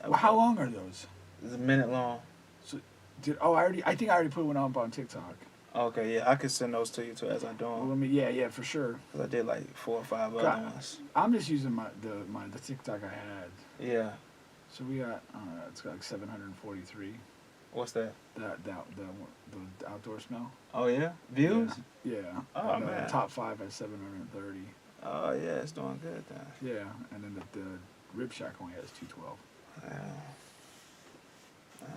Well, how long are those? It's a minute long. So, I think I already put one up on TikTok. Okay, yeah, I can send those to you too as I do them. Well, yeah, for sure. Cause I did like 4 or 5 other ones. I'm just using the TikTok I had. Yeah. So we got it's got like 743. What's that? The outdoor smell. Oh yeah, views. Yeah. Oh man. Top 5 at 730. Oh yeah, it's doing good then. Yeah, and then the Rib Shack only has 212. Yeah.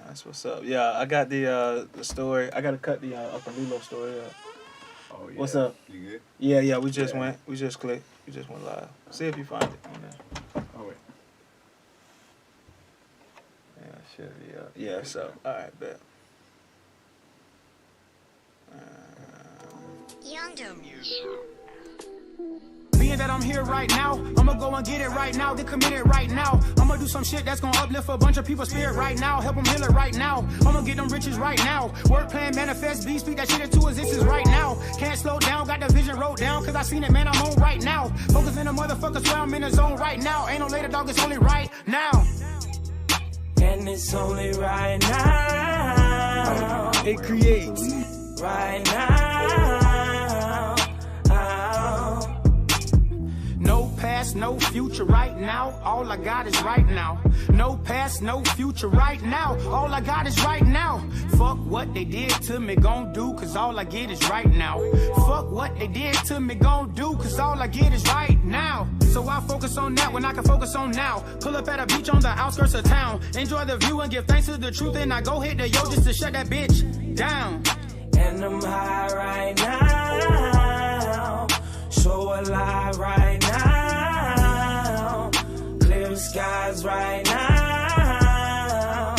That's what's up. Yeah, I got the story. I gotta cut the Upper Lilo story up. Oh yeah. What's up? You good? Yeah. We just went. We just clicked. We just went live. See if you find it on there. Oh wait. Yeah, it should be up. Yeah. So, all right, bet. Youngdom. Being that I'm here right now, I'ma go and get it right now. Get committed right now. I'ma do some shit that's gonna uplift a bunch of people's spirit right now. Help them heal it right now. I'ma get them riches right now. Work plan, manifest, be, speak that shit into existence right now. Can't slow down, got the vision wrote down, cause I seen it, man, I'm on right now. Focus in the motherfuckers where I'm in the zone right now. Ain't no later, dog, it's only right now. And it's only right now. It creates. Right now. No past, no future right now. All I got is right now. No past, no future right now. All I got is right now. Fuck what they did to me, gon' do, cause all I get is right now. Fuck what they did to me, gon' do, cause all I get is right now. So I focus on that when I can focus on now. Pull up at a beach on the outskirts of town. Enjoy the view and give thanks to the truth. And I go hit the yo just to shut that bitch down. And I'm high right now. So alive right now. Clear skies right now.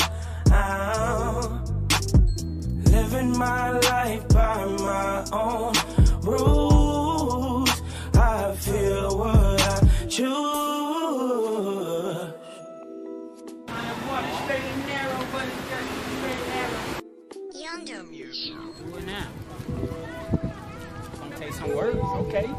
Living my life by my own rules. I feel what I choose. Youngdom. Do it now. Gonna take some words, okay?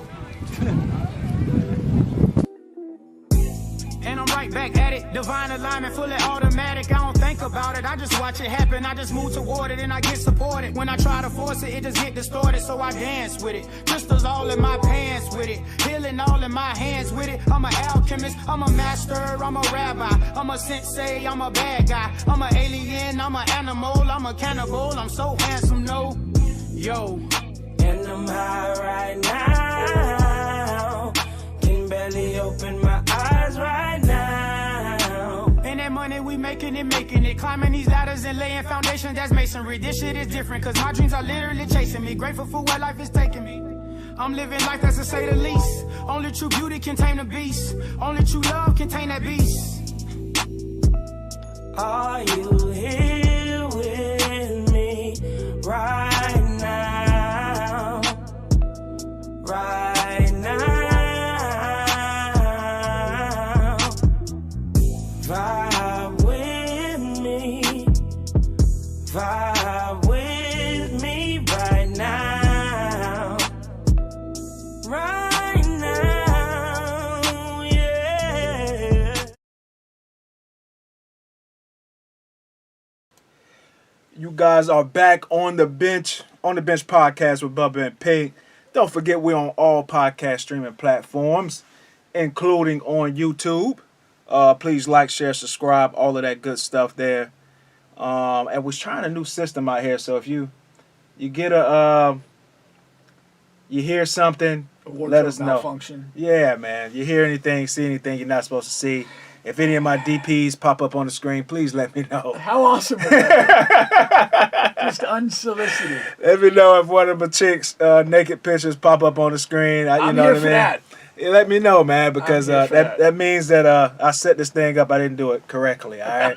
And I'm right back at it. Divine alignment, fully automatic. I don't think about it. I just watch it happen. I just move toward it and I get supported. When I try to force it, it just get distorted. So I dance with it. Crystals all in my pants with it. Healing all in my hands with it. I'm an alchemist. I'm a master. I'm a rabbi. I'm a sensei. I'm a bad guy. I'm an alien. I'm an animal. I'm a cannibal. I'm so handsome, no. Yo. And I'm high right now. Can barely open my eyes right now. And that money we making it. Climbing these ladders and laying foundations, that's masonry. This shit is different, cause my dreams are literally chasing me. Grateful for where life is taking me. I'm living life, that's to say the least. Only true beauty can tame the beast. Only true love can tame that beast. Are you here with me right now? Right now. Vibe with me. Vibe with me right now. Right now, yeah. You guys are back on the bench podcast with Bubba and Pig. Don't forget we're on all podcast streaming platforms, including on YouTube. Please like, share, subscribe, all of that good stuff there. And we're trying a new system out here, so if you get you hear something, let us know. Malfunction. Yeah, man. You hear anything, see anything you're not supposed to see. If any of my DPs pop up on the screen, please let me know. How awesome was that? Just unsolicited. Let me know if one of my chicks' naked pictures pop up on the screen. I'm know here what I for mean? that. Yeah, let me know, man, because I'm here for that means that I set this thing up. I didn't do it correctly, all right?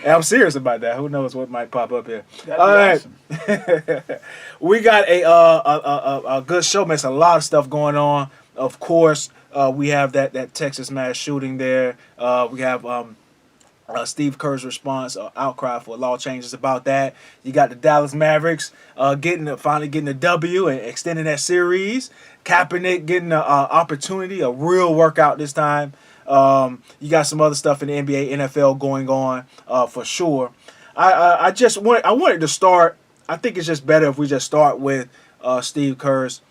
And I'm serious about that. Who knows what might pop up here. That'd All be right. awesome. We got a good show, man. There's a lot of stuff going on. Of course, we have that Texas mass shooting there. We have Steve Kerr's response, outcry for law changes about that. You got the Dallas Mavericks finally getting a W and extending that series. Kaepernick getting an opportunity, a real workout this time. You got some other stuff in the NBA, NFL going on for sure. I wanted to start. I think it's just better if we just start with Steve Kerr's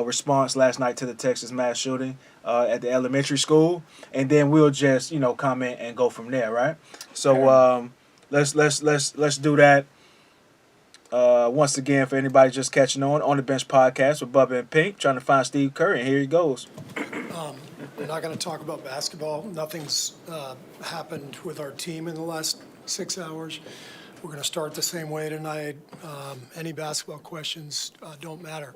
response last night to the Texas mass shooting at the elementary school, and then we'll just comment and go from there, right? So let's do that. Once again, for anybody just catching on the Bench podcast with Bubba and Pink, trying to find Steve Kerr, and here he goes. We're not going to talk about basketball. Nothing's happened with our team in the last 6 hours. We're going to start the same way tonight. Any basketball questions don't matter.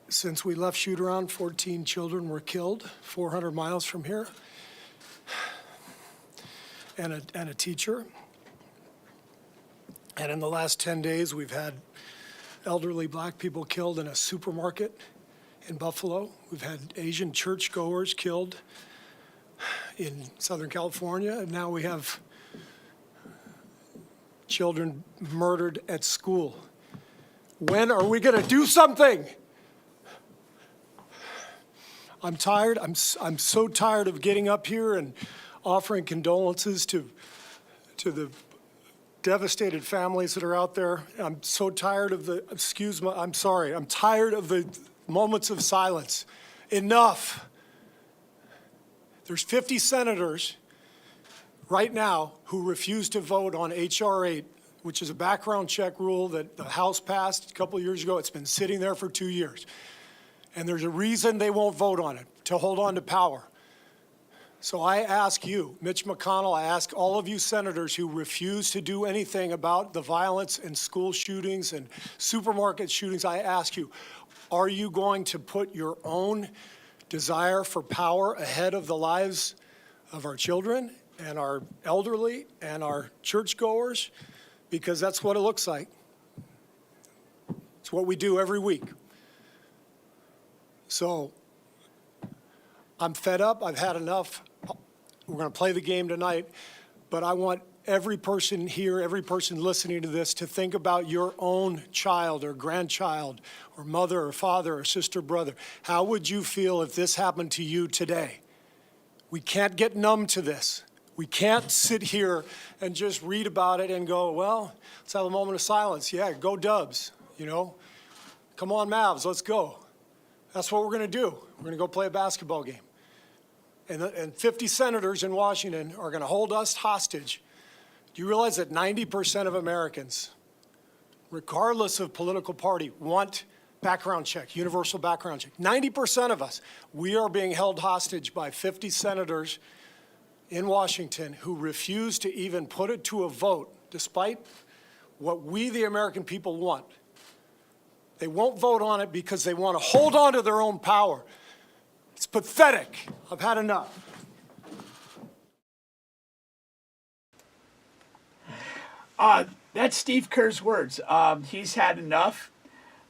Since we left shoot-around, 14 children were killed 400 miles from here, and a teacher. And in the last 10 days, we've had elderly black people killed in a supermarket in Buffalo. We've had Asian churchgoers killed in Southern California. And now we have children murdered at school. When are we going to do something? I'm tired. I'm so tired of getting up here and offering condolences to the devastated families that are out there. I'm so tired of I'm tired of the moments of silence. Enough. There's 50 senators right now who refuse to vote on H.R. 8, which is a background check rule that the House passed a couple of years ago. It's been sitting there for 2 years. And there's a reason they won't vote on it, to hold on to power. So I ask you, Mitch McConnell, I ask all of you senators who refuse to do anything about the violence and school shootings and supermarket shootings, I ask you, are you going to put your own desire for power ahead of the lives of our children and our elderly and our churchgoers? Because that's what it looks like. It's what we do every week. So I'm fed up. I've had enough. We're going to play the game tonight, but I want every person here, every person listening to this to think about your own child or grandchild or mother or father or sister, brother. How would you feel if this happened to you today? We can't get numb to this. We can't sit here and just read about it and go, well, let's have a moment of silence. Yeah, go Dubs, Come on, Mavs, let's go. That's what we're going to do. We're going to go play a basketball game. And 50 senators in Washington are going to hold us hostage. Do you realize that 90% of Americans, regardless of political party, want background check, universal background check? 90% of us, we are being held hostage by 50 senators in Washington who refuse to even put it to a vote, despite what we, the American people, want. They won't vote on it because they want to hold on to their own power. It's pathetic. I've had enough. That's Steve Kerr's words. He's had enough.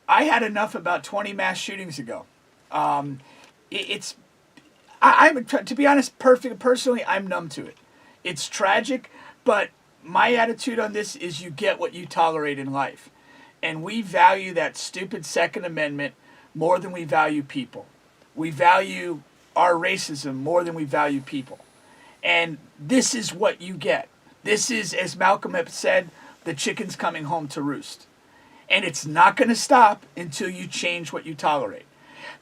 I had enough about 20 mass shootings ago. I'm to be honest, personally, I'm numb to it. It's tragic, but my attitude on this is you get what you tolerate in life. And we value that stupid Second Amendment more than we value people. We value our racism more than we value people. And this is what you get. This is, as Malcolm X said, the chicken's coming home to roost. And it's not going to stop until you change what you tolerate.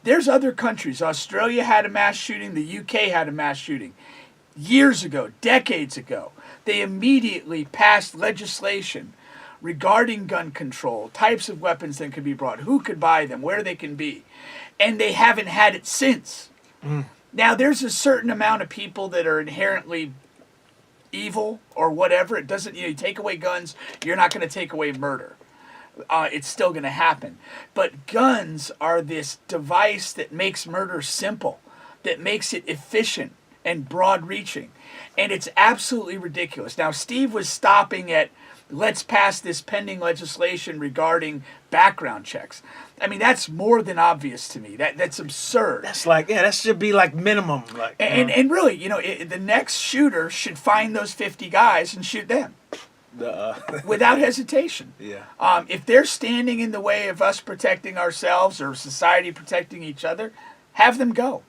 There's other countries. Australia had a mass shooting. The UK had a mass shooting. Years ago, decades ago, they immediately passed legislation regarding gun control, types of weapons that can be brought, who could buy them, where they can be. And they haven't had it since. Now, there's a certain amount of people that are inherently evil or whatever. It doesn't, you take away guns, you're not going to take away murder. It's still going to happen. But guns are this device that makes murder simple, that makes it efficient and broad-reaching. And it's absolutely ridiculous. Now, Steve was stopping at, let's pass this pending legislation regarding background checks. I mean, that's more than obvious to me. That's absurd. That's like, that should be like minimum. And really, the next shooter should find those 50 guys and shoot them. Without hesitation. Yeah. If they're standing in the way of us protecting ourselves or society protecting each other, have them go.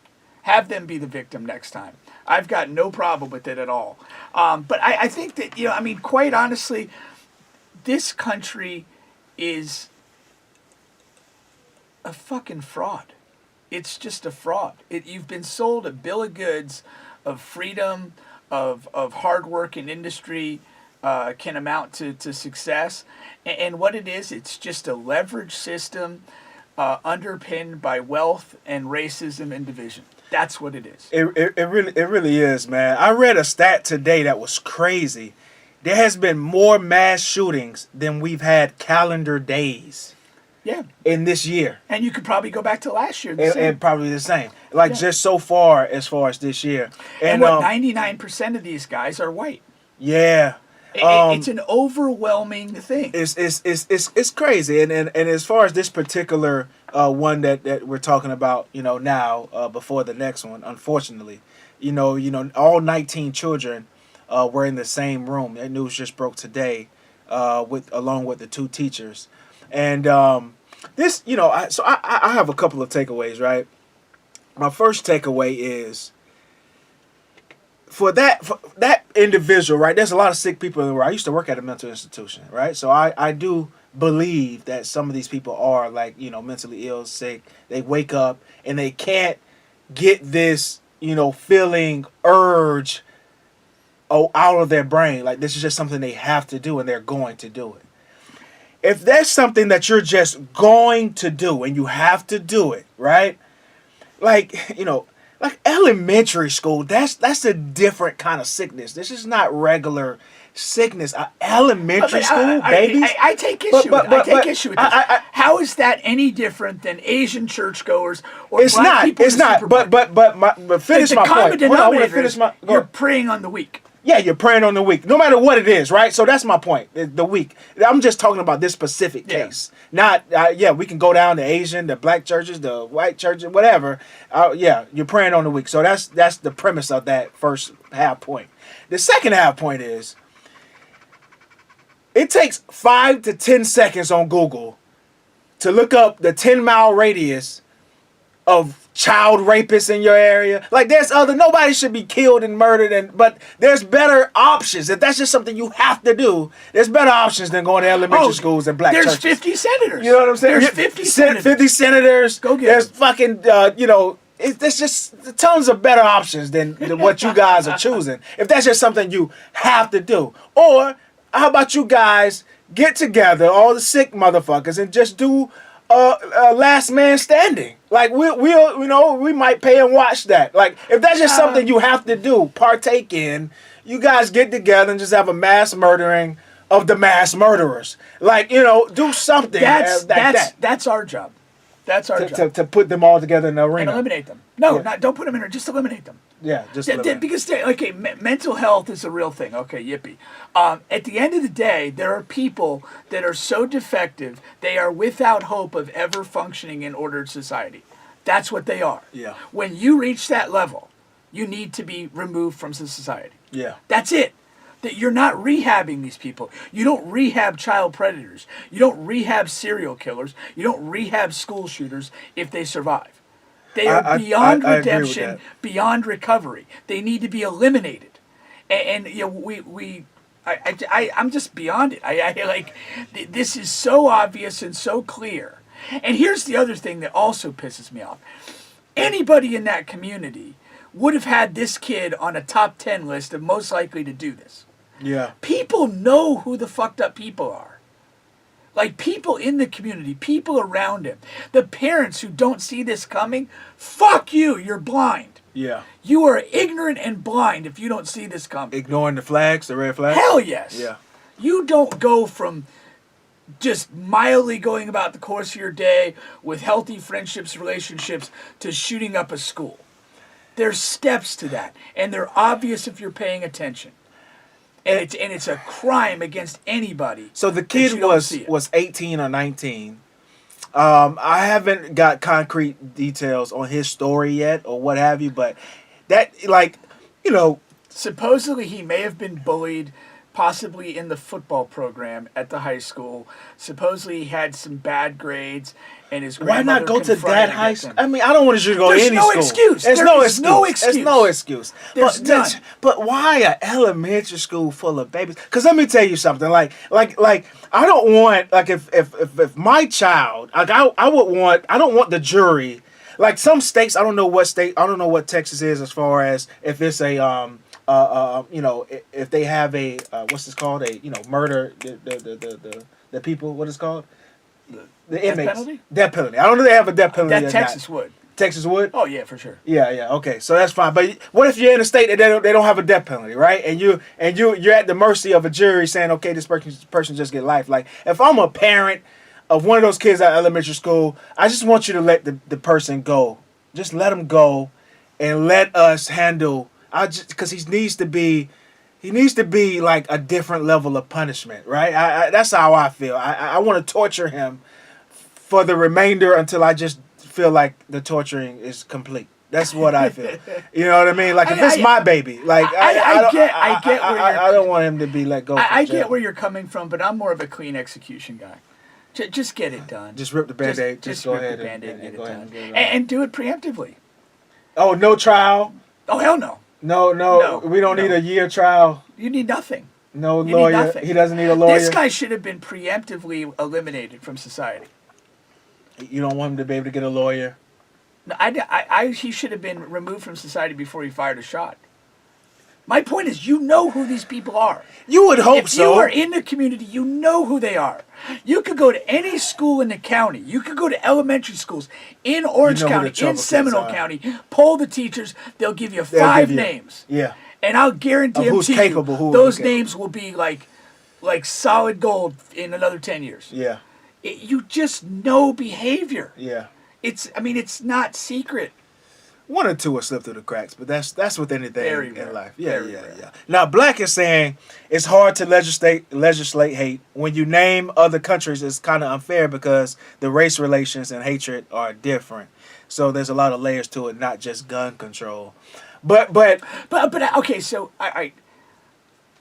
Have them be the victim next time. I've got no problem with it at all. But I think that, I mean, quite honestly, this country is a fucking fraud. It's just a fraud. You've been sold a bill of goods of freedom, of hard work in industry, can amount to success. And what it is, it's just a leverage system underpinned by wealth and racism and division. That's what it is. It really is, man. I read a stat today that was crazy. There has been more mass shootings than we've had calendar days. Yeah. In this year. And you could probably go back to last year. And probably the same. Like just so far as this year. And what 99% of these guys are white. Yeah. It's an overwhelming thing. It's crazy. And as far as this particular one that we're talking about, now before the next one, unfortunately, all 19 children were in the same room. That news just broke today, along with the 2 teachers. And this, I have a couple of takeaways, right? My first takeaway is for that individual, right? There's a lot of sick people in the world. I used to work at a mental institution, right? So I do believe that some of these people are like, mentally ill, sick. They wake up and they can't get this, feeling urge out of their brain. Like this is just something they have to do and they're going to do it. If there's something that you're just going to do and you have to do it, right? Like elementary school, that's a different kind of sickness. This is not regular sickness. Elementary school, babies. I take issue with it. I take issue with this. How is that any different than Asian churchgoers or black people? It's not. But finish my point. Hold on, I want to finish my. You're preying on the weak. Yeah, you're preying on the weak, no matter what it is, right? So that's my point, the weak. I'm just talking about this specific case. Not, we can go down to Asian, the black churches, the white churches, whatever. You're preying on the weak. So that's the premise of that first half point. The second half point is, it takes 5 to 10 seconds on Google to look up the 10-mile radius of child rapists in your area. Like nobody should be killed and murdered, but there's better options. If that's just something you have to do, there's better options than going to elementary schools and black churches. There's 50 senators. You know what I'm saying? There's 50 senators. 50 senators. Go get There's them. fucking, there's just tons of better options than what you guys are choosing. If that's just something you have to do. Or how about you guys get together, all the sick motherfuckers, and just do last man standing. Like we might pay and watch that. Like if that's just something you have to do, partake in, you guys get together and just have a mass murdering of the mass murderers. Like, do something. That's our job. That's our job. To put them all together in the arena. And eliminate them. No, don't put them in there. Just eliminate them. Yeah, just eliminate. Because, mental health is a real thing. Okay, yippee. At the end of the day, there are people that are so defective, they are without hope of ever functioning in ordered society. That's what they are. Yeah. When you reach that level, you need to be removed from society. Yeah. That's it. That you're not rehabbing these people. You don't rehab child predators. You don't rehab serial killers. You don't rehab school shooters if they survive. They are beyond redemption, beyond recovery. They need to be eliminated. And I'm just beyond it. This is so obvious and so clear. And here's the other thing that also pisses me off. Anybody in that community would have had this kid on a top 10 list of most likely to do this. Yeah. People know who the fucked up people are. Like people in the community, people around him. The parents who don't see this coming, fuck you, you're blind. Yeah. You are ignorant and blind if you don't see this coming. Ignoring the flags, the red flags? Hell yes. Yeah. You don't go from just mildly going about the course of your day with healthy friendships, relationships, to shooting up a school. There's steps to that, and they're obvious if you're paying attention. And it's a crime against anybody. So the kid was 18 or 19. I haven't got concrete details on his story yet or what have you, but that, supposedly he may have been bullied, possibly in the football program at the high school. Supposedly he had some bad grades, and his Why grandmother not go to confronted that high against school? him. I mean, I don't want you to go to There's any no school. excuse. There's There no is excuse. no There's excuse. no excuse. There's none. But why an elementary school full of babies? Because let me tell you something. Like I don't want if my child I don't want the jury. Like some states, I don't know what Texas is as far as if it's a if they have a what's this called, a murder, the people, what is it called, the inmates, penalty? Death penalty. I don't know if they have a death penalty. That or Texas not. would. Texas would. Oh yeah, for sure. Yeah, okay, so that's fine. But what if you're in a state that they don't have a death penalty, right? And you're at the mercy of a jury saying, okay, this person just get life. Like if I'm a parent of one of those kids at elementary school, I just want you to let the person go. Just let him go, and let us handle. Because he needs to be like a different level of punishment, right? That's how I feel. I want to torture him for the remainder until I just feel like the torturing is complete. That's what I feel. You know what I mean? Like if it's my baby, like I get where I don't want him to be let go. I get where you're coming from, but I'm more of a clean execution guy. Just get it done. Just rip the Band-Aid. Just go rip ahead the Band-Aid and get it go ahead done. and get it And do it preemptively. Oh, no trial. Oh, hell no. No. We don't need a year trial. You need nothing. No You lawyer. need nothing. He doesn't need a lawyer. This guy should have been preemptively eliminated from society. You don't want him to be able to get a lawyer. No, he should have been removed from society before he fired a shot. My point is, you know who these people are. You would hope if so. If you are in the community, you know who they are. You could go to any school in the county. You could go to elementary schools in Orange County, in Seminole County. Poll the teachers. They'll give you five names. Yeah. And I'll guarantee you, those names will be like solid gold in another 10 years. Yeah. You just know behavior. Yeah. It's not secret. One or two will slip through the cracks, but that's with anything in life. Yeah. Rare. Now, Black is saying it's hard to legislate hate. When you name other countries, it's kind of unfair because the race relations and hatred are different. So there's a lot of layers to it, not just gun control. But okay, so I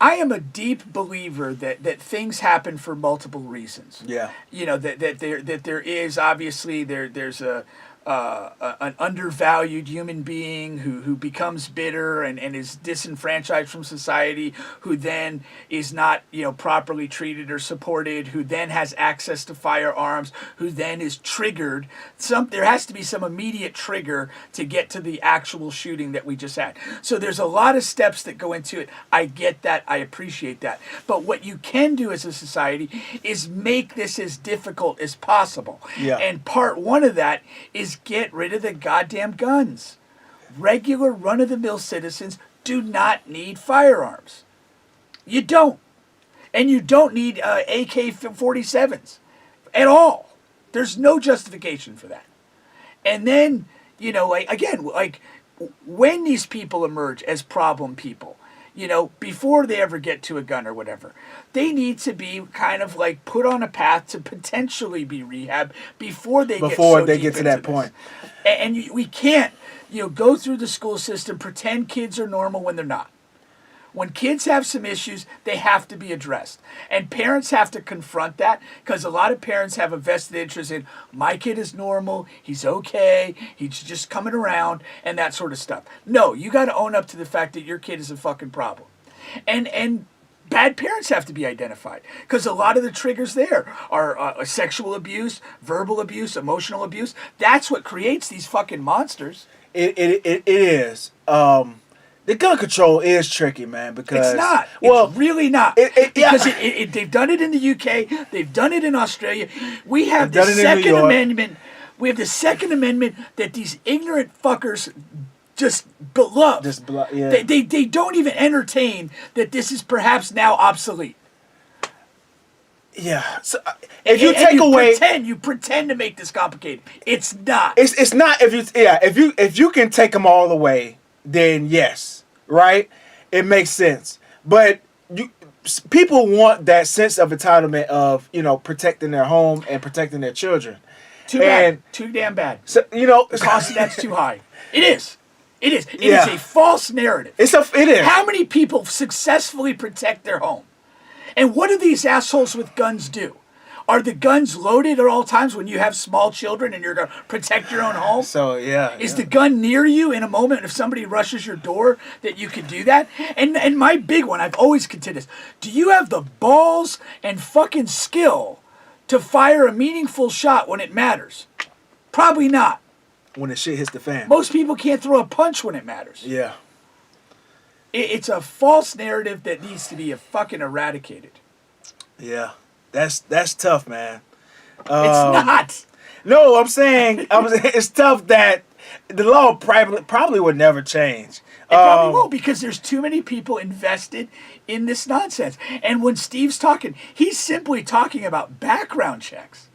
am a deep believer that things happen for multiple reasons. Yeah. That there is obviously there's an undervalued human being who becomes bitter and is disenfranchised from society, who then is not properly treated or supported, who then has access to firearms, who then is triggered. There has to be some immediate trigger to get to the actual shooting that we just had. So there's a lot of steps that go into it. I get that. I appreciate that. But what you can do as a society is make this as difficult as possible. Yeah. And part one of that is get rid of the goddamn guns. Regular run-of-the-mill citizens do not need firearms. You don't. And you don't need AK-47s at all. There's no justification for that. And then, when these people emerge as problem people, before they ever get to a gun or whatever, they need to be kind of like put on a path to potentially be rehabbed before they get to that point. And we can't, go through the school system, pretend kids are normal when they're not. When kids have some issues, they have to be addressed. And parents have to confront that, because a lot of parents have a vested interest in, my kid is normal, he's okay, he's just coming around, and that sort of stuff. No, you got to own up to the fact that your kid is a fucking problem. And bad parents have to be identified, because a lot of the triggers there are sexual abuse, verbal abuse, emotional abuse. That's what creates these fucking monsters. It is. The gun control is tricky, man, because... It's not. It's really not. Because they've done it in the UK. They've done it in Australia. We have the Second Amendment. We have the Second Amendment that these ignorant fuckers just love. They don't even entertain that this is perhaps now obsolete. Yeah. So if you take away... You pretend to make this complicated. It's not. It's not. If you can take them all away, then yes, right? It makes sense. But people want that sense of entitlement of, protecting their home and protecting their children. Too damn bad. So, the cost of that's too high. It is. It is. It is a false narrative. It is. How many people successfully protect their home? And what do these assholes with guns do? Are the guns loaded at all times when you have small children and you're going to protect your own home? So, yeah. Is the gun near you in a moment if somebody rushes your door that you could do that? And my big one, I've always contended is, do you have the balls and fucking skill to fire a meaningful shot when it matters? Probably not. When the shit hits the fan. Most people can't throw a punch when it matters. Yeah. It's a false narrative that needs to be fucking eradicated. Yeah. That's tough, man. It's not. No, I'm saying it's tough that the law probably would never change. It probably won't, because there's too many people invested in this nonsense. And when Steve's talking, he's simply talking about background checks.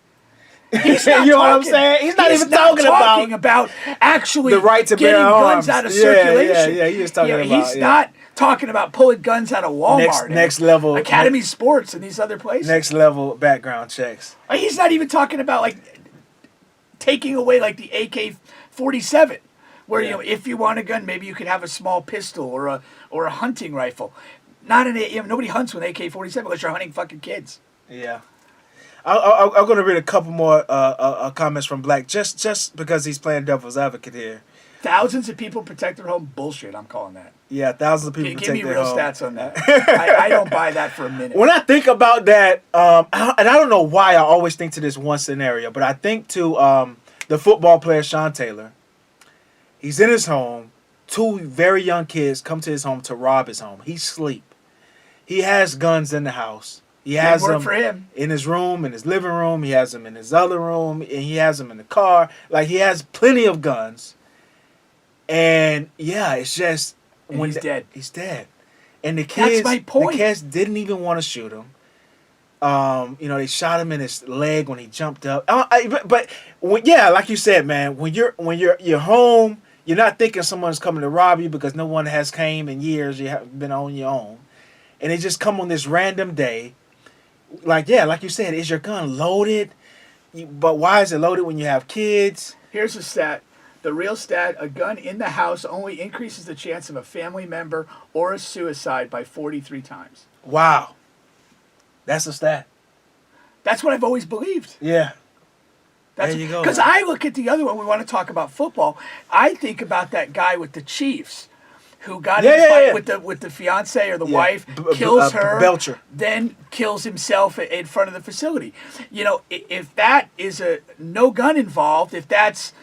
He's not You know what I'm saying? He's not even talking about actually the right to getting bear guns arms. out of circulation. Yeah. He's just talking about. He's not talking about pulling guns out of Walmart, Next level, Academy Sports, and these other places. Next level background checks. He's not even talking about like taking away like the AK-47, where if you want a gun, maybe you could have a small pistol or a hunting rifle. Nobody hunts with AK-47 unless you're hunting fucking kids. Yeah. I'm going to read a couple more comments from Black, just because he's playing devil's advocate here. Thousands of people protect their home. Bullshit, I'm calling that. Yeah, thousands of people Give protect me their real home. stats on that. I don't buy that for a minute. When I think about that, and I don't know why I always think to this one scenario, but I think to the football player Sean Taylor. He's in his home. Two very young kids come to his home to rob his home. He's asleep. He has guns in the house. He has them for him. in his room, in his living room. He has them in his other room, and he has them in the car. Like, he has plenty of guns. And yeah, it's just He's dead. He's dead. And the kids, That's my point. The kids didn't even want to shoot him. They shot him in his leg when he jumped up. But like you said, man, when you're home, you're not thinking someone's coming to rob you because no one has came in years. You have been on your own, and they just come on this random day. Like you said, is your gun loaded? But why is it loaded when you have kids? Here's a stat. The real stat, a gun in the house only increases the chance of a family member or a suicide by 43 times. Wow. That's a stat. That's what I've always believed. Yeah. There you go. Because I look at the other one, we want to talk about football. I think about that guy with the Chiefs who got in a fight with the fiance or the wife, kills her, Belcher. then kills himself in front of the facility. If that is a no gun involved, if that's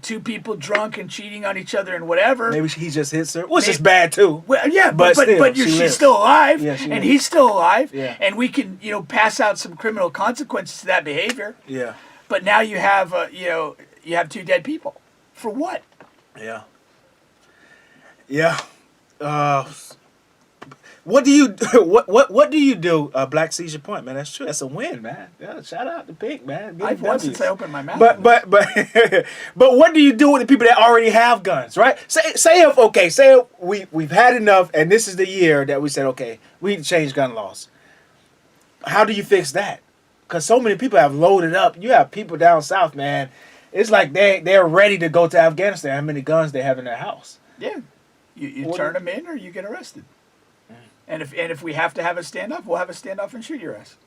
two people drunk and cheating on each other and whatever. Maybe he just hits her. Which is bad too. Well, yeah, but she's still alive, and he's still alive, and we can pass out some criminal consequences to that behavior. Yeah. But now you have you have two dead people. For what? Yeah. Yeah. What do you what do you do? Black sees your point, man. That's true. That's a win, man. Yeah, shout out to Pink, man. I've won since I opened my mouth. But but what do you do with the people that already have guns, right? Say if we've had enough, and this is the year that we said, okay, we need to change gun laws. How do you fix that? Because so many people have loaded up. You have people down south, man. It's like they're ready to go to Afghanistan. How many guns they have in their house? Yeah, you turn them in or you get arrested. And if we have to have a standoff, we'll have a standoff and shoot your ass.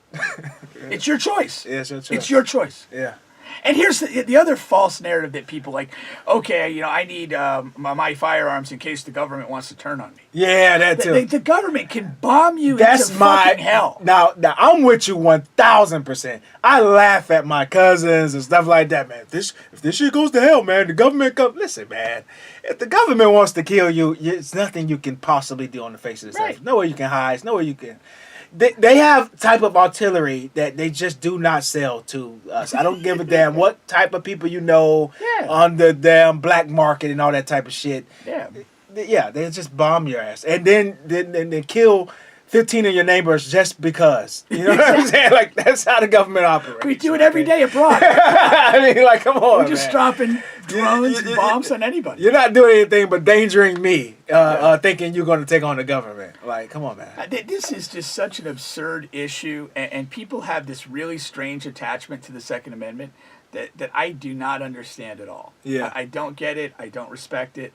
It's your choice. Yeah, it's your choice. It's your choice. Yeah. And here's the other false narrative that people like, okay, I need my firearms in case the government wants to turn on me. Yeah, that too. The government can bomb you into fucking hell. Now I'm with you 1,000%. I laugh at my cousins and stuff like that, man. If this shit goes to hell, man, the government comes. Listen, man, if the government wants to kill you, it's nothing you can possibly do on the face of this earth. Nowhere you can hide. Nowhere you can. They have type of artillery that they just do not sell to us. I don't give a damn what type of people on the damn black market and all that type of shit. Yeah. Yeah, they just bomb your ass. And then they kill 15 of your neighbors just because. You know what I'm saying? Like, that's how the government operates. We do it every day abroad. I mean, like, come on, We're just dropping drones and bombs on anybody. You're not doing anything but endangering me, thinking you're going to take on the government. Like, come on, man. This is just such an absurd issue, and people have this really strange attachment to the Second Amendment that I do not understand at all. Yeah. I don't get it. I don't respect it.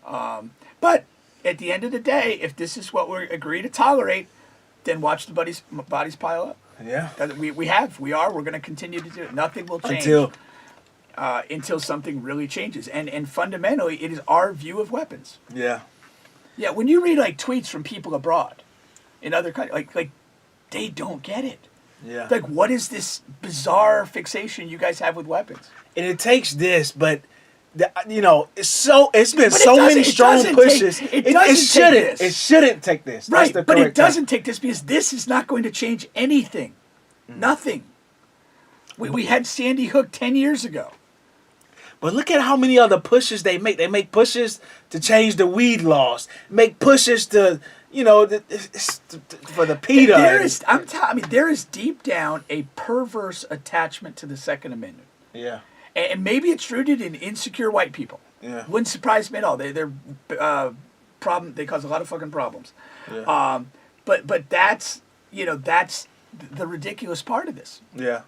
But at the end of the day, if this is what we agree to tolerate, then watch the bodies pile up. Yeah. We are. We're going to continue to do it. Nothing will change until something really changes. And fundamentally, it is our view of weapons. Yeah. Yeah, when you read like tweets from people abroad, in other countries, like they don't get it. Yeah. Like, what is this bizarre fixation you guys have with weapons? And it takes this, but it's been But so many strong pushes. It shouldn't take this. Right, That's the but it correct term. doesn't take this because this is not going to change anything. Nothing. We had Sandy Hook 10 years ago. But look at how many other pushes they make. They make pushes to change the weed laws. Make pushes to, for the PETA. There is deep down a perverse attachment to the Second Amendment. Yeah. And maybe it's rooted in insecure white people. Yeah. Wouldn't surprise me at all. They're problem. They cause a lot of fucking problems. Yeah. But that's the ridiculous part of this. Yeah.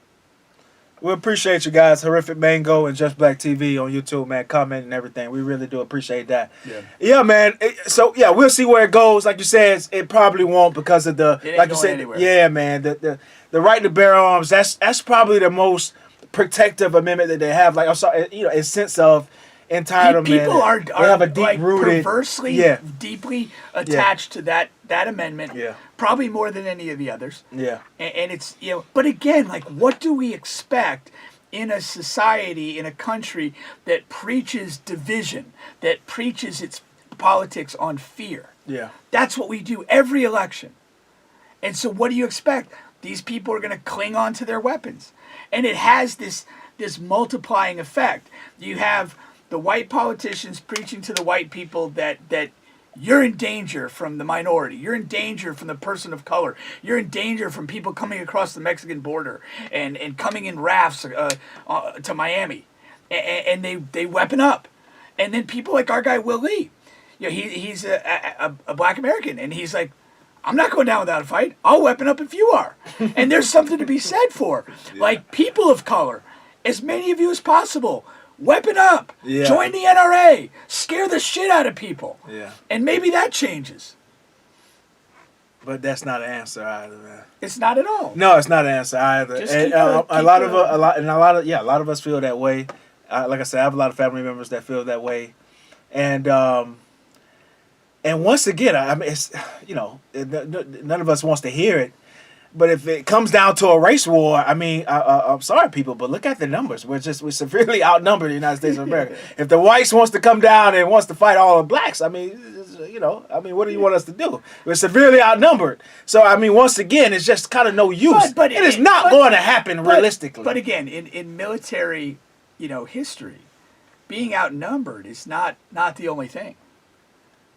We appreciate you guys, Horrific Mango and Just Black TV on YouTube, man. Comment and everything. We really do appreciate that. Yeah, man. We'll see where it goes. Like you said, it probably won't because of It ain't like you going said. anywhere. Yeah, man. The right to bear arms. That's probably the most protective amendment that they have. Like I'm sorry, in sense of entitlement. People are they have a deep like rooted, perversely, deeply attached to that amendment. Yeah. Probably more than any of the others. Yeah. And it's but again, like, what do we expect in a society, in a country that preaches division, that preaches its politics on fear? Yeah. That's what we do every election. And so what do you expect? These people are going to cling on to their weapons. And it has this multiplying effect. You have the white politicians preaching to the white people that you're in danger from the minority. You're in danger from the person of color. You're in danger from people coming across the Mexican border and coming in rafts to Miami. And they weapon up. And then people like our guy Will Lee, he's a black American, and he's like, I'm not going down without a fight. I'll weapon up if you are. And there's something to be said for, like, people of color, as many of you as possible, weapon up. Yeah. Join the NRA. Scare the shit out of people. Yeah. And maybe that changes. But that's not an answer either, man. It's not at all. No, it's not an answer either. Just And, keep a lot of us feel that way. Like I said, I have a lot of family members that feel that way, and once again, I mean, it's none of us wants to hear it. But if it comes down to a race war, I mean, I'm sorry, people, but look at the numbers. We're severely outnumbered in the United States of America. If the whites wants to come down and wants to fight all the blacks, I mean, what do you want us to do? We're severely outnumbered. So, I mean, once again, it's just kind of no use. But it is not going to happen realistically. But again, in military, history, being outnumbered is not the only thing.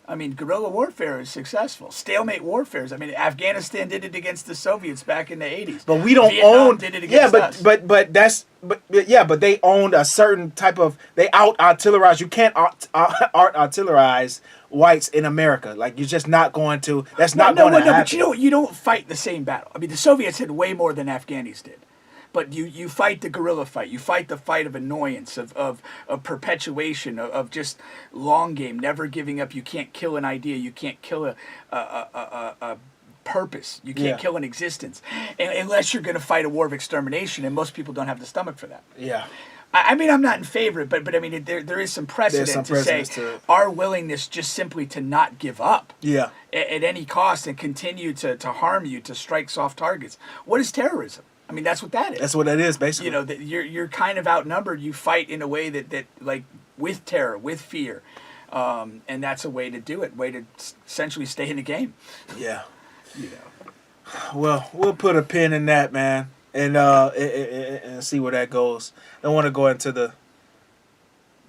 I mean, guerrilla warfare is successul. Stalemate warfare. I mean, Afghanistan did it against the Soviets back in the 80s. But we don't Vietnam did it against us. But they owned a certain type of. They out-artillerize. You can't out-artillerize whites in America. Like, you're just not going to. That's not going to happen. But you don't fight the same battle. I mean, the Soviets had way more than Afghanis did. But you fight the guerrilla fight. You fight the fight of annoyance, of perpetuation, of just long game, never giving up. You can't kill an idea. You can't kill a purpose. You can't kill an existence. Unless you're going to fight a war of extermination, and most people don't have the stomach for that. Yeah. I mean, I'm not in favor of it, but I mean, there is some precedent to say our willingness just simply to not give up at any cost and continue to harm you, to strike soft targets. What is terrorism? I mean, that's what that is. That's what that is, basically. That you're kind of outnumbered. You fight in a way that like, with terror, with fear, and that's a way to do it. Way to essentially stay in the game. Yeah. Well, we'll put a pin in that, man, and see where that goes. I don't want to go into the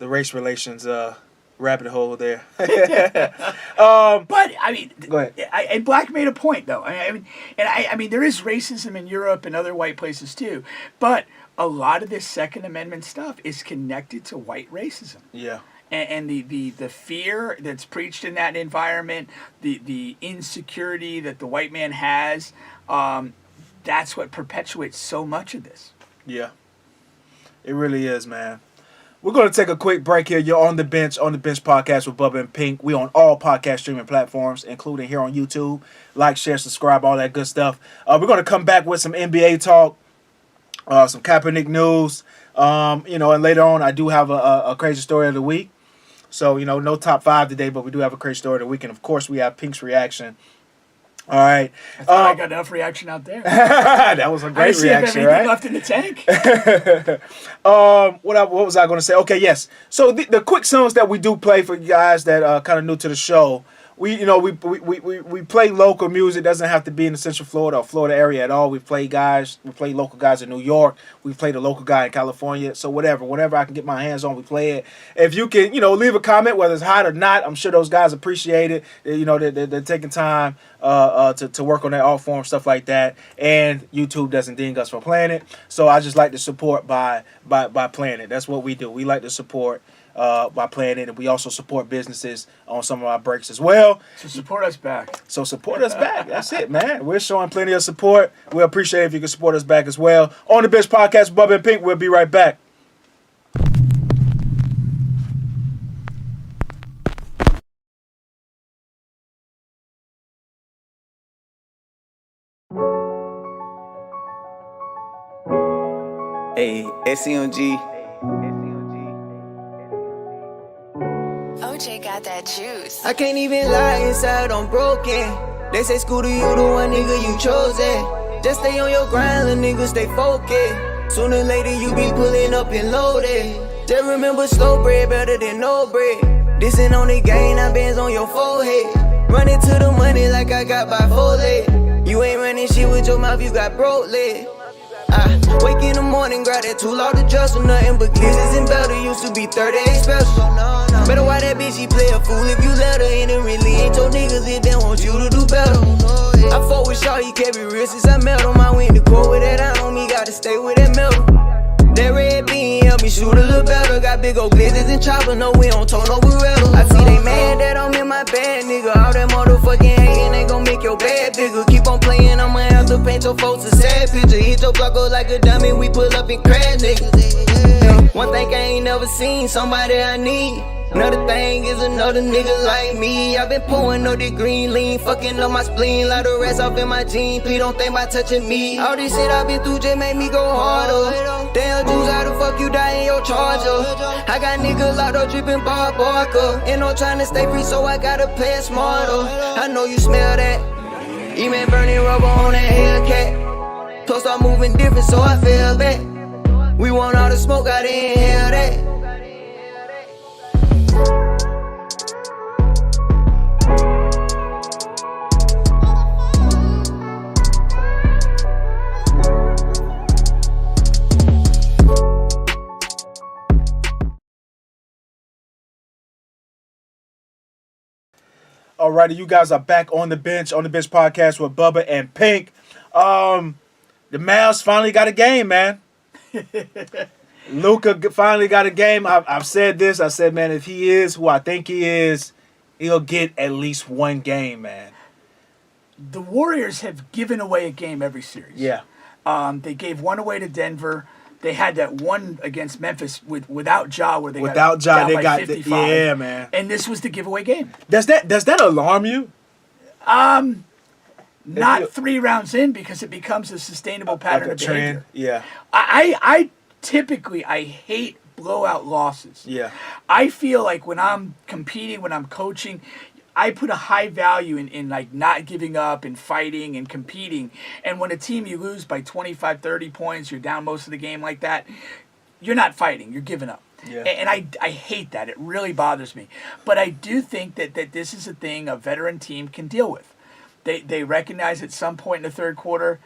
race relations rabbit hole there. But I mean, go ahead. And Black made a point, though. I mean, there is racism in Europe and other white places too. But a lot of this Second Amendment stuff is connected to white racism. Yeah. And the fear that's preached in that environment, the insecurity that the white man has, that's what perpetuates so much of this. Yeah. It really is, man. We're going to take a quick break here. You're on the bench podcast with Bubba and Pink. We on all podcast streaming platforms, including here on YouTube. Like, share, subscribe, all that good stuff. We're going to come back with some NBA talk, some Kaepernick news. And later on, I do have a crazy story of the week. So, no top 5 today, but we do have a crazy story of the week. And, of course, we have Pink's reaction. All right. I thought I got enough reaction out there. That was a great reaction, right? Left in the tank. What was I going to say? Okay, yes. So the quick songs that we do play for you guys that are kind of new to the show, we play local music. It doesn't have to be in the Central Florida or Florida area at all. We play local guys in New York. We play the local guy in California. So whatever I can get my hands on, we play it. If you can, leave a comment whether it's hot or not. I'm sure those guys appreciate it. They're taking time to work on their art form, stuff like that. And YouTube doesn't ding us for playing it. So I just like to support by playing it. That's what we do. We like to support by playing it, and we also support businesses on some of our breaks as well. So support us back. That's it, man. We're showing plenty of support. We appreciate it if you can support us back as well. On the Bench Podcast, Bubba and Pink. We'll be right back. Hey, SCMG. OJ got that juice. I can't even lie, inside I'm broken. They say Scooter, you the one nigga you chosen. Just stay on your grind, little nigga, stay focused. Sooner or later you be pulling up and loaded. Just remember slow bread better than no bread. This ain't on the game, now bands on your forehead. Running to the money like I got by 4 legs. You ain't running shit with your mouth, you got broke legs. I wake in the morning, grab that tool out the dresser, nothing but glizzies and better. Used to be 38 special. Better why that bitch, she play a fool if you let her. And it really ain't your niggas if they want you to do better. I fought with Shaw, he kept it real since I met him. I went to court with that iron on me, gotta stay with that metal. That red bean help me shoot a little better. Got big old glizzies and chopper, no we don't talk no Beretta. I see they mad that I'm in my bag, nigga. All that motherfucking hating ain't gon' make your bad bigger. Keep on playing, I'ma have to paint your folks a sad picture. Hit your block go like a diamond, we pull up and crash, nigga. One thing I ain't never seen, somebody I need. Another thing is another nigga like me. I been pouring no the green lean, fucking up my spleen, like the rest off in my jeans. Please don't think about touching me. All this shit I been through just made me go harder. Damn Juice, how the fuck you die in your charger? I got niggas out there dripping Bob Barker. And I'm trying to stay free, so I gotta play it smarter. I know you smell that. You been burning rubber on that Hellcat. Plus I'm moving different, so I feel back. We want all the smoke, I didn't inhale that. Alrighty, you guys are back on the bench podcast with Bubba and Pink. The Mavs finally got a game, man. Luka finally got a game. I've said this. I said, man, if he is who I think he is, he'll get at least one game, man. The Warriors have given away a game every series. Yeah. They gave one away to Denver. They had that one against Memphis without Ja, where they without got Ja, down they by got 55. yeah, man. And this was the giveaway game. Does that alarm you? Not 3 rounds in, because it becomes a sustainable pattern of behavior. Yeah. I typically hate blowout losses. Yeah. I feel like when I'm competing, when I'm coaching, I put a high value in like not giving up and fighting and competing. And when a team you lose by 25, 30 points, you're down most of the game like that, you're not fighting, you're giving up. Yeah. And I hate that. It really bothers me. But I do think that this is a thing a veteran team can deal with. They recognize at some point in the third quarter,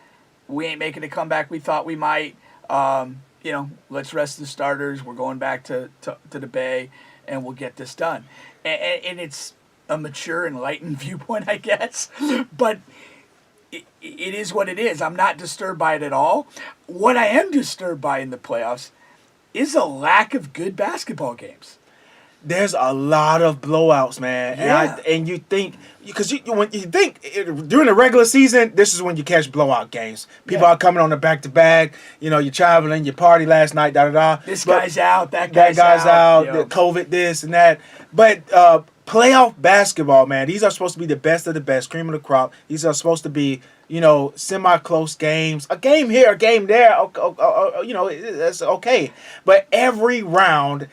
we ain't making the comeback we thought we might. Let's rest the starters. We're going back to the Bay, and we'll get this done. And it's a mature, enlightened viewpoint, I guess. But it is what it is. I'm not disturbed by it at all. What I am disturbed by in the playoffs is a lack of good basketball games. there's a lot of blowouts, man. Yeah. And you think, because when you think during the regular season, this is when you catch blowout games. People are coming on the back-to-back. You know, you're traveling, you party last night, da-da-da. This But guy's out, that guy's out, you the know. COVID, this and that. But playoff basketball, man, these are supposed to be the best of the best, cream of the crop. These are supposed to be, you know, semi-close games. A game here, a game there, you know, that's okay. But every round,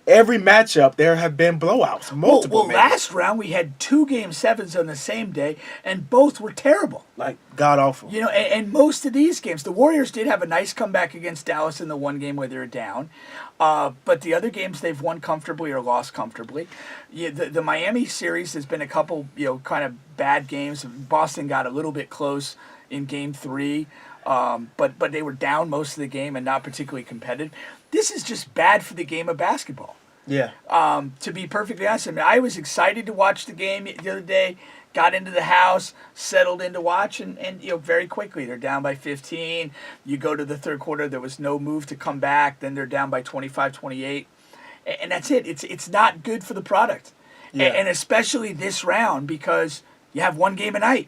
every matchup, there have been blowouts. Multiple. Well, last round we had 2 Game 7s on the same day, and both were terrible. Like, god-awful. You know, and most of these games, the Warriors did have a nice comeback against Dallas in the one game where they were down. But the other games they've won comfortably or lost comfortably. Yeah, the Miami series has been a couple, you know, kind of bad games. Boston got a little bit close in Game 3, but they were down most of the game and not particularly competitive. This is just bad for the game of basketball. Yeah. To be perfectly honest, I mean, I was excited to watch the game the other day. Got into the house, settled in to watch, and you know, very quickly they're down by 15. You go to the third quarter, there was no move to come back. Then they're down by 25-28, and that's it. It's not good for the product, Yeah. and especially this round because you have one game a night.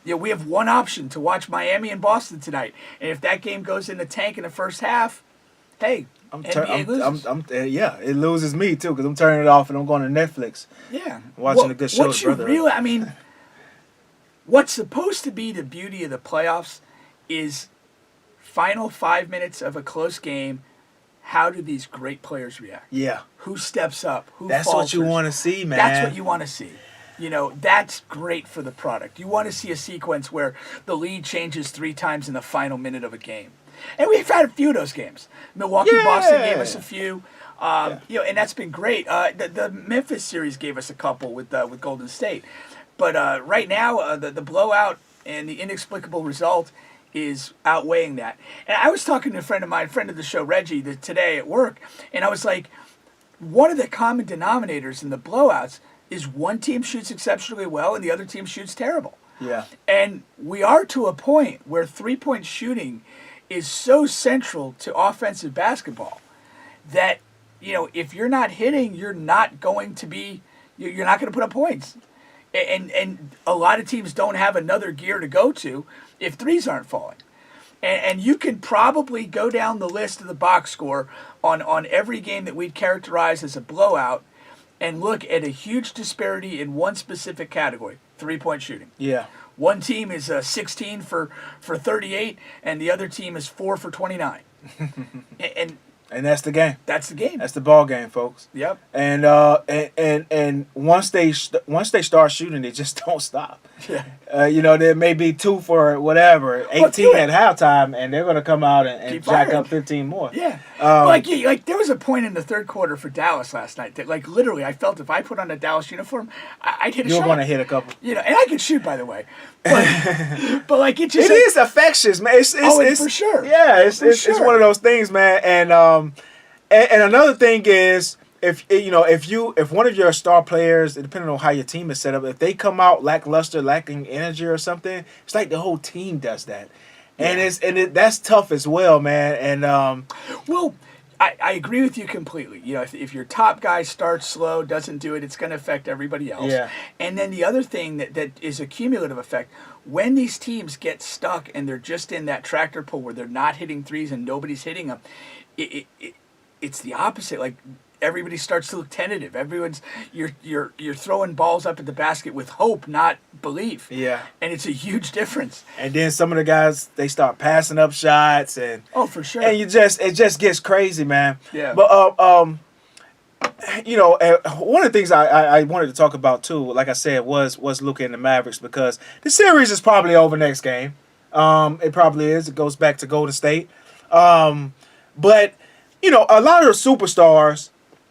You know, we have one option to watch Miami and Boston tonight, and if that game goes in the tank in the first half, hey. NBA loses. Yeah, it loses me too because I'm turning it off and I'm going to Netflix. Yeah. Watching a good show. What you really, I mean, what's supposed to be the beauty of the playoffs is final 5 minutes of a close game. How do these great players react? Yeah. Who steps up? Who That's falters? what you want to see, man. That's what you want to see. You know, that's great for the product. You want to see a sequence where the lead changes 3 times in the final minute of a game. And we've had a few of those games. Milwaukee-Boston gave us a few. You know, and that's been great. The Memphis series gave us a couple with Golden State. But right now, the blowout and the inexplicable result is outweighing that. And I was talking to a friend of mine, friend of the show, Reggie, today at work, and I was like, one of the common denominators in the blowouts is one team shoots exceptionally well and the other team shoots terrible. Yeah. And we are to a point where three-point shooting is so central to offensive basketball that, you know, if you're not hitting, you're not going to put up points. And a lot of teams don't have another gear to go to if threes aren't falling. And you can probably go down the list of the box score on every game that we'd characterize as a blowout and look at a huge disparity in one specific category, three-point shooting. Yeah. One team is 16 for 38, and the other team is 4 for 29. And that's the game. That's the game. That's the ball game, folks. Yep. And once they start shooting, they just don't stop. Yeah. You know, there may be 2 for whatever, 18 at halftime, and they're going to come out and Keep jack firing. up 15 more. Yeah. Like there was a point in the third quarter for Dallas last night that, like, literally, I felt if I put on a Dallas uniform, I'd hit a shot. You're going to hit a couple. You know, and I can shoot, by the way. But like, it just... It is affectious, man. It's for sure. Yeah, it's one of those things, man. And another thing is, if one of your star players, depending on how your team is set up, if they come out lackluster, lacking energy or something, it's like the whole team does that, and that's tough as well, man. And well, I agree with you completely. You know, if your top guy starts slow, doesn't do it, it's going to affect everybody else. Yeah. And then the other thing that is a cumulative effect, when these teams get stuck and they're just in that tractor pull where they're not hitting threes and nobody's hitting them, it's the opposite. Like, everybody starts to look tentative. You're throwing balls up at the basket with hope, not belief. Yeah. And it's a huge difference. And then some of the guys, they start passing up shots, and Oh, for sure. and it just gets crazy, man. Yeah. But you know, one of the things I wanted to talk about too, like I said, was looking at the Mavericks, because the series is probably over next game. It probably is. It goes back to Golden State. But you know, a lot of the superstars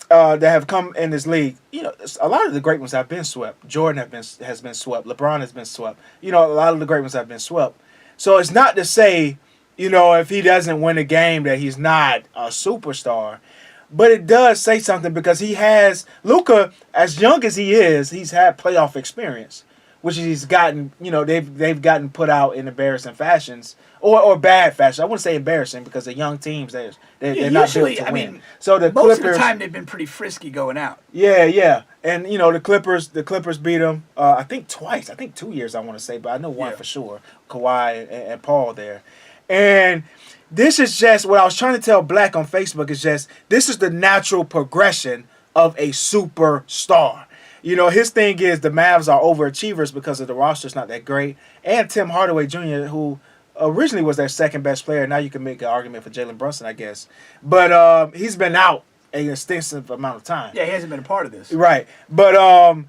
that have come in this league, you know, a lot of the great ones have been swept. Jordan has been swept. LeBron has been swept. You know, a lot of the great ones have been swept. So it's not to say, you know, if he doesn't win a game that he's not a superstar. But it does say something, because he has, Luka, as young as he is, he's had playoff experience. which he's gotten, they've gotten put out in embarrassing fashions or bad fashion. I wouldn't say embarrassing because the young teams they're not built Usually, to I win. mean, So the most Clippers, of the time they've been pretty frisky going out. yeah, and the Clippers beat them. I think twice. I think 2 years. I want to say, but I know one for sure. Kawhi and Paul there, and this is just what I was trying to tell Black on Facebook. Is just this is the natural progression of a superstar. His thing is the Mavs are overachievers because of the roster's not that great, and Tim Hardaway Jr., who originally was their second best player. Now you can make an argument for Jalen Brunson, I guess, but he's been out an extensive amount of time. Yeah, he hasn't been a part of this. Right, but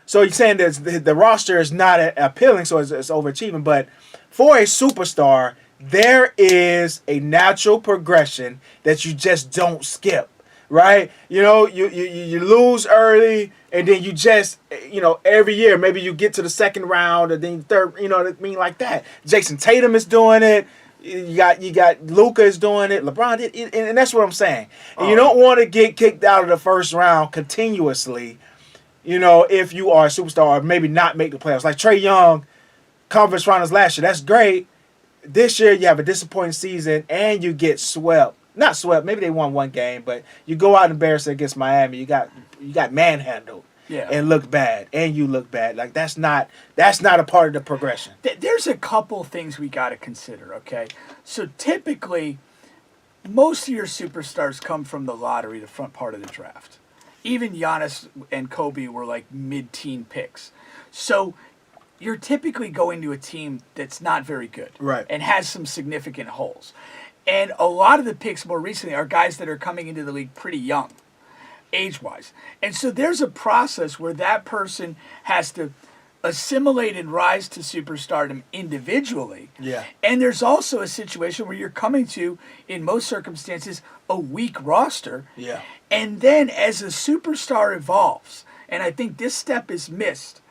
so he's saying that the roster is not appealing, so it's overachieving. But for a superstar, there is a natural progression that you just don't skip. Right, you lose early, and then you just, every year maybe you get to the second round, and then third, what I mean, like that. Jason Tatum is doing it. You got Luka is doing it. LeBron did it, and that's what I'm saying. And you don't want to get kicked out of the first round continuously, if you are a superstar, or maybe not make the playoffs. Like Trae Young, conference finals last year, that's great. This year you have a disappointing season, and you get swept. Not swept. Maybe they won one game, but you go out and embarrass against Miami. You got manhandled, and look bad, and you look bad. Like that's not a part of the progression. There's a couple things we got to consider. Okay, so typically, most of your superstars come from the lottery, the front part of the draft. Even Giannis and Kobe were like mid-teen picks. So you're typically going to a team that's not very good, right, and has some significant holes. And a lot of the picks more recently are guys that are coming into the league pretty young, age-wise. And so there's a process where that person has to assimilate and rise to superstardom individually. Yeah. And there's also a situation where you're coming to, in most circumstances, a weak roster. Yeah. And then as a superstar evolves, and I think this step is missed,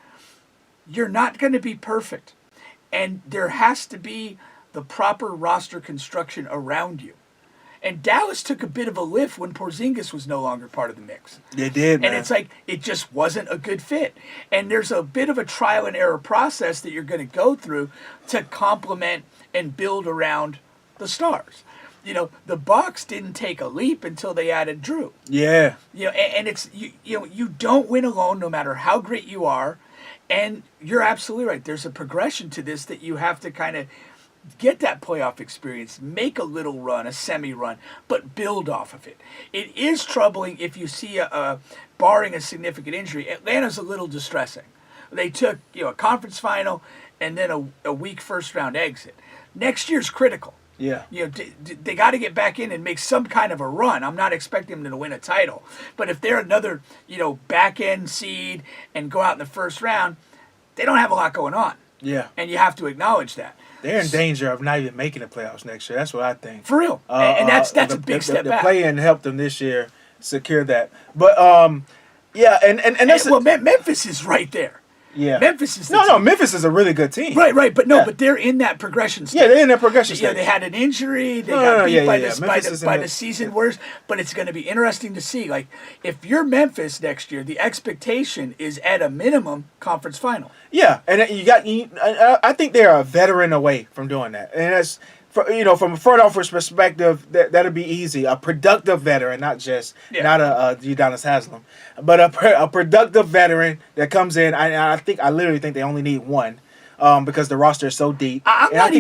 you're not going to be perfect. And there has to be the proper roster construction around you. And Dallas took a bit of a lift when Porzingis was no longer part of the mix. They did, man. And it's like, it just wasn't a good fit. And there's a bit of a trial and error process that you're going to go through to complement and build around the stars. The Bucks didn't take a leap until they added Drew. Yeah. And it's, you don't win alone no matter how great you are. And you're absolutely right. There's a progression to this that you have to kind of get that playoff experience, make a little run, a semi-run, but build off of it. It is troubling if you see barring a significant injury. Atlanta's a little distressing. They took a conference final and then a weak first-round exit. Next year's critical. Yeah. They got to get back in and make some kind of a run. I'm not expecting them to win a title, but if they're another back-end seed and go out in the first round, they don't have a lot going on. Yeah. And you have to acknowledge that. They're in danger of not even making the playoffs next year. That's what I think. For real. And that's a big step back. The play-in helped them this year secure that. But, yeah, and that's... Memphis is right there. Yeah. Memphis is Memphis is a really good team. Right, but but they're in that progression stage. Yeah, they're in that progression stage. Yeah, they had an injury. They got beat by the season worst. But it's going to be interesting to see. Like, if you're Memphis next year, the expectation is at a minimum conference final. Yeah, and I think they're a veteran away from doing that, and that's from a front office perspective, that'll be easy. A productive veteran, not a Udonis Haslam, but a productive veteran that comes in. I literally think they only need one, because the roster is so deep. I'm not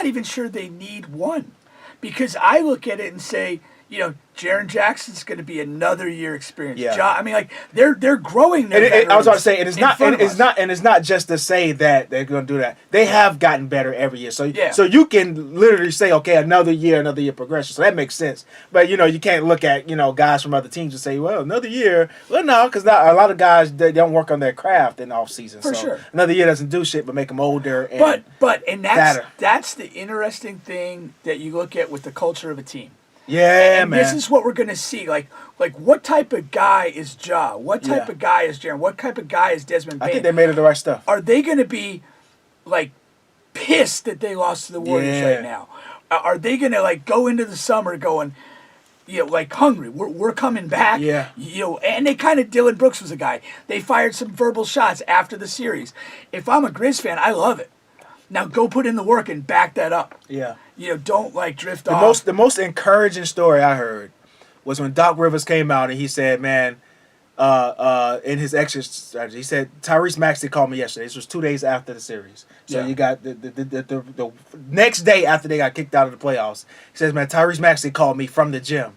even sure they need one, because I look at it and say, Jaren Jackson's going to be another year experience. Yeah. I mean, like they're growing their I was about to say, it's not just to say that they're going to do that. They have gotten better every year. So you can literally say, okay, another year progression. So that makes sense. But you can't look at guys from other teams and say, well, another year. Well, no, because a lot of guys they don't work on their craft in the off season. For sure, another year doesn't do shit but make them older. And that's the interesting thing that you look at with the culture of a team. Yeah, and man. This is what we're going to see. Like what type of guy is Ja? What type of guy is Jaren? What type of guy is Desmond Bane? I think they made it the right stuff. Are they going to be, pissed that they lost to the Warriors right now? Are they going to, go into the summer going, like hungry. We're coming back. Yeah. And they kind of, Dylan Brooks was a guy. They fired some verbal shots after the series. If I'm a Grizz fan, I love it. Now go put in the work and back that up. Yeah. Don't drift off. The most encouraging story I heard was when Doc Rivers came out and he said, man, in his exit strategy, he said, Tyrese Maxey called me yesterday. This was 2 days after the series. So you got the next day after they got kicked out of the playoffs. He says, man, Tyrese Maxey called me from the gym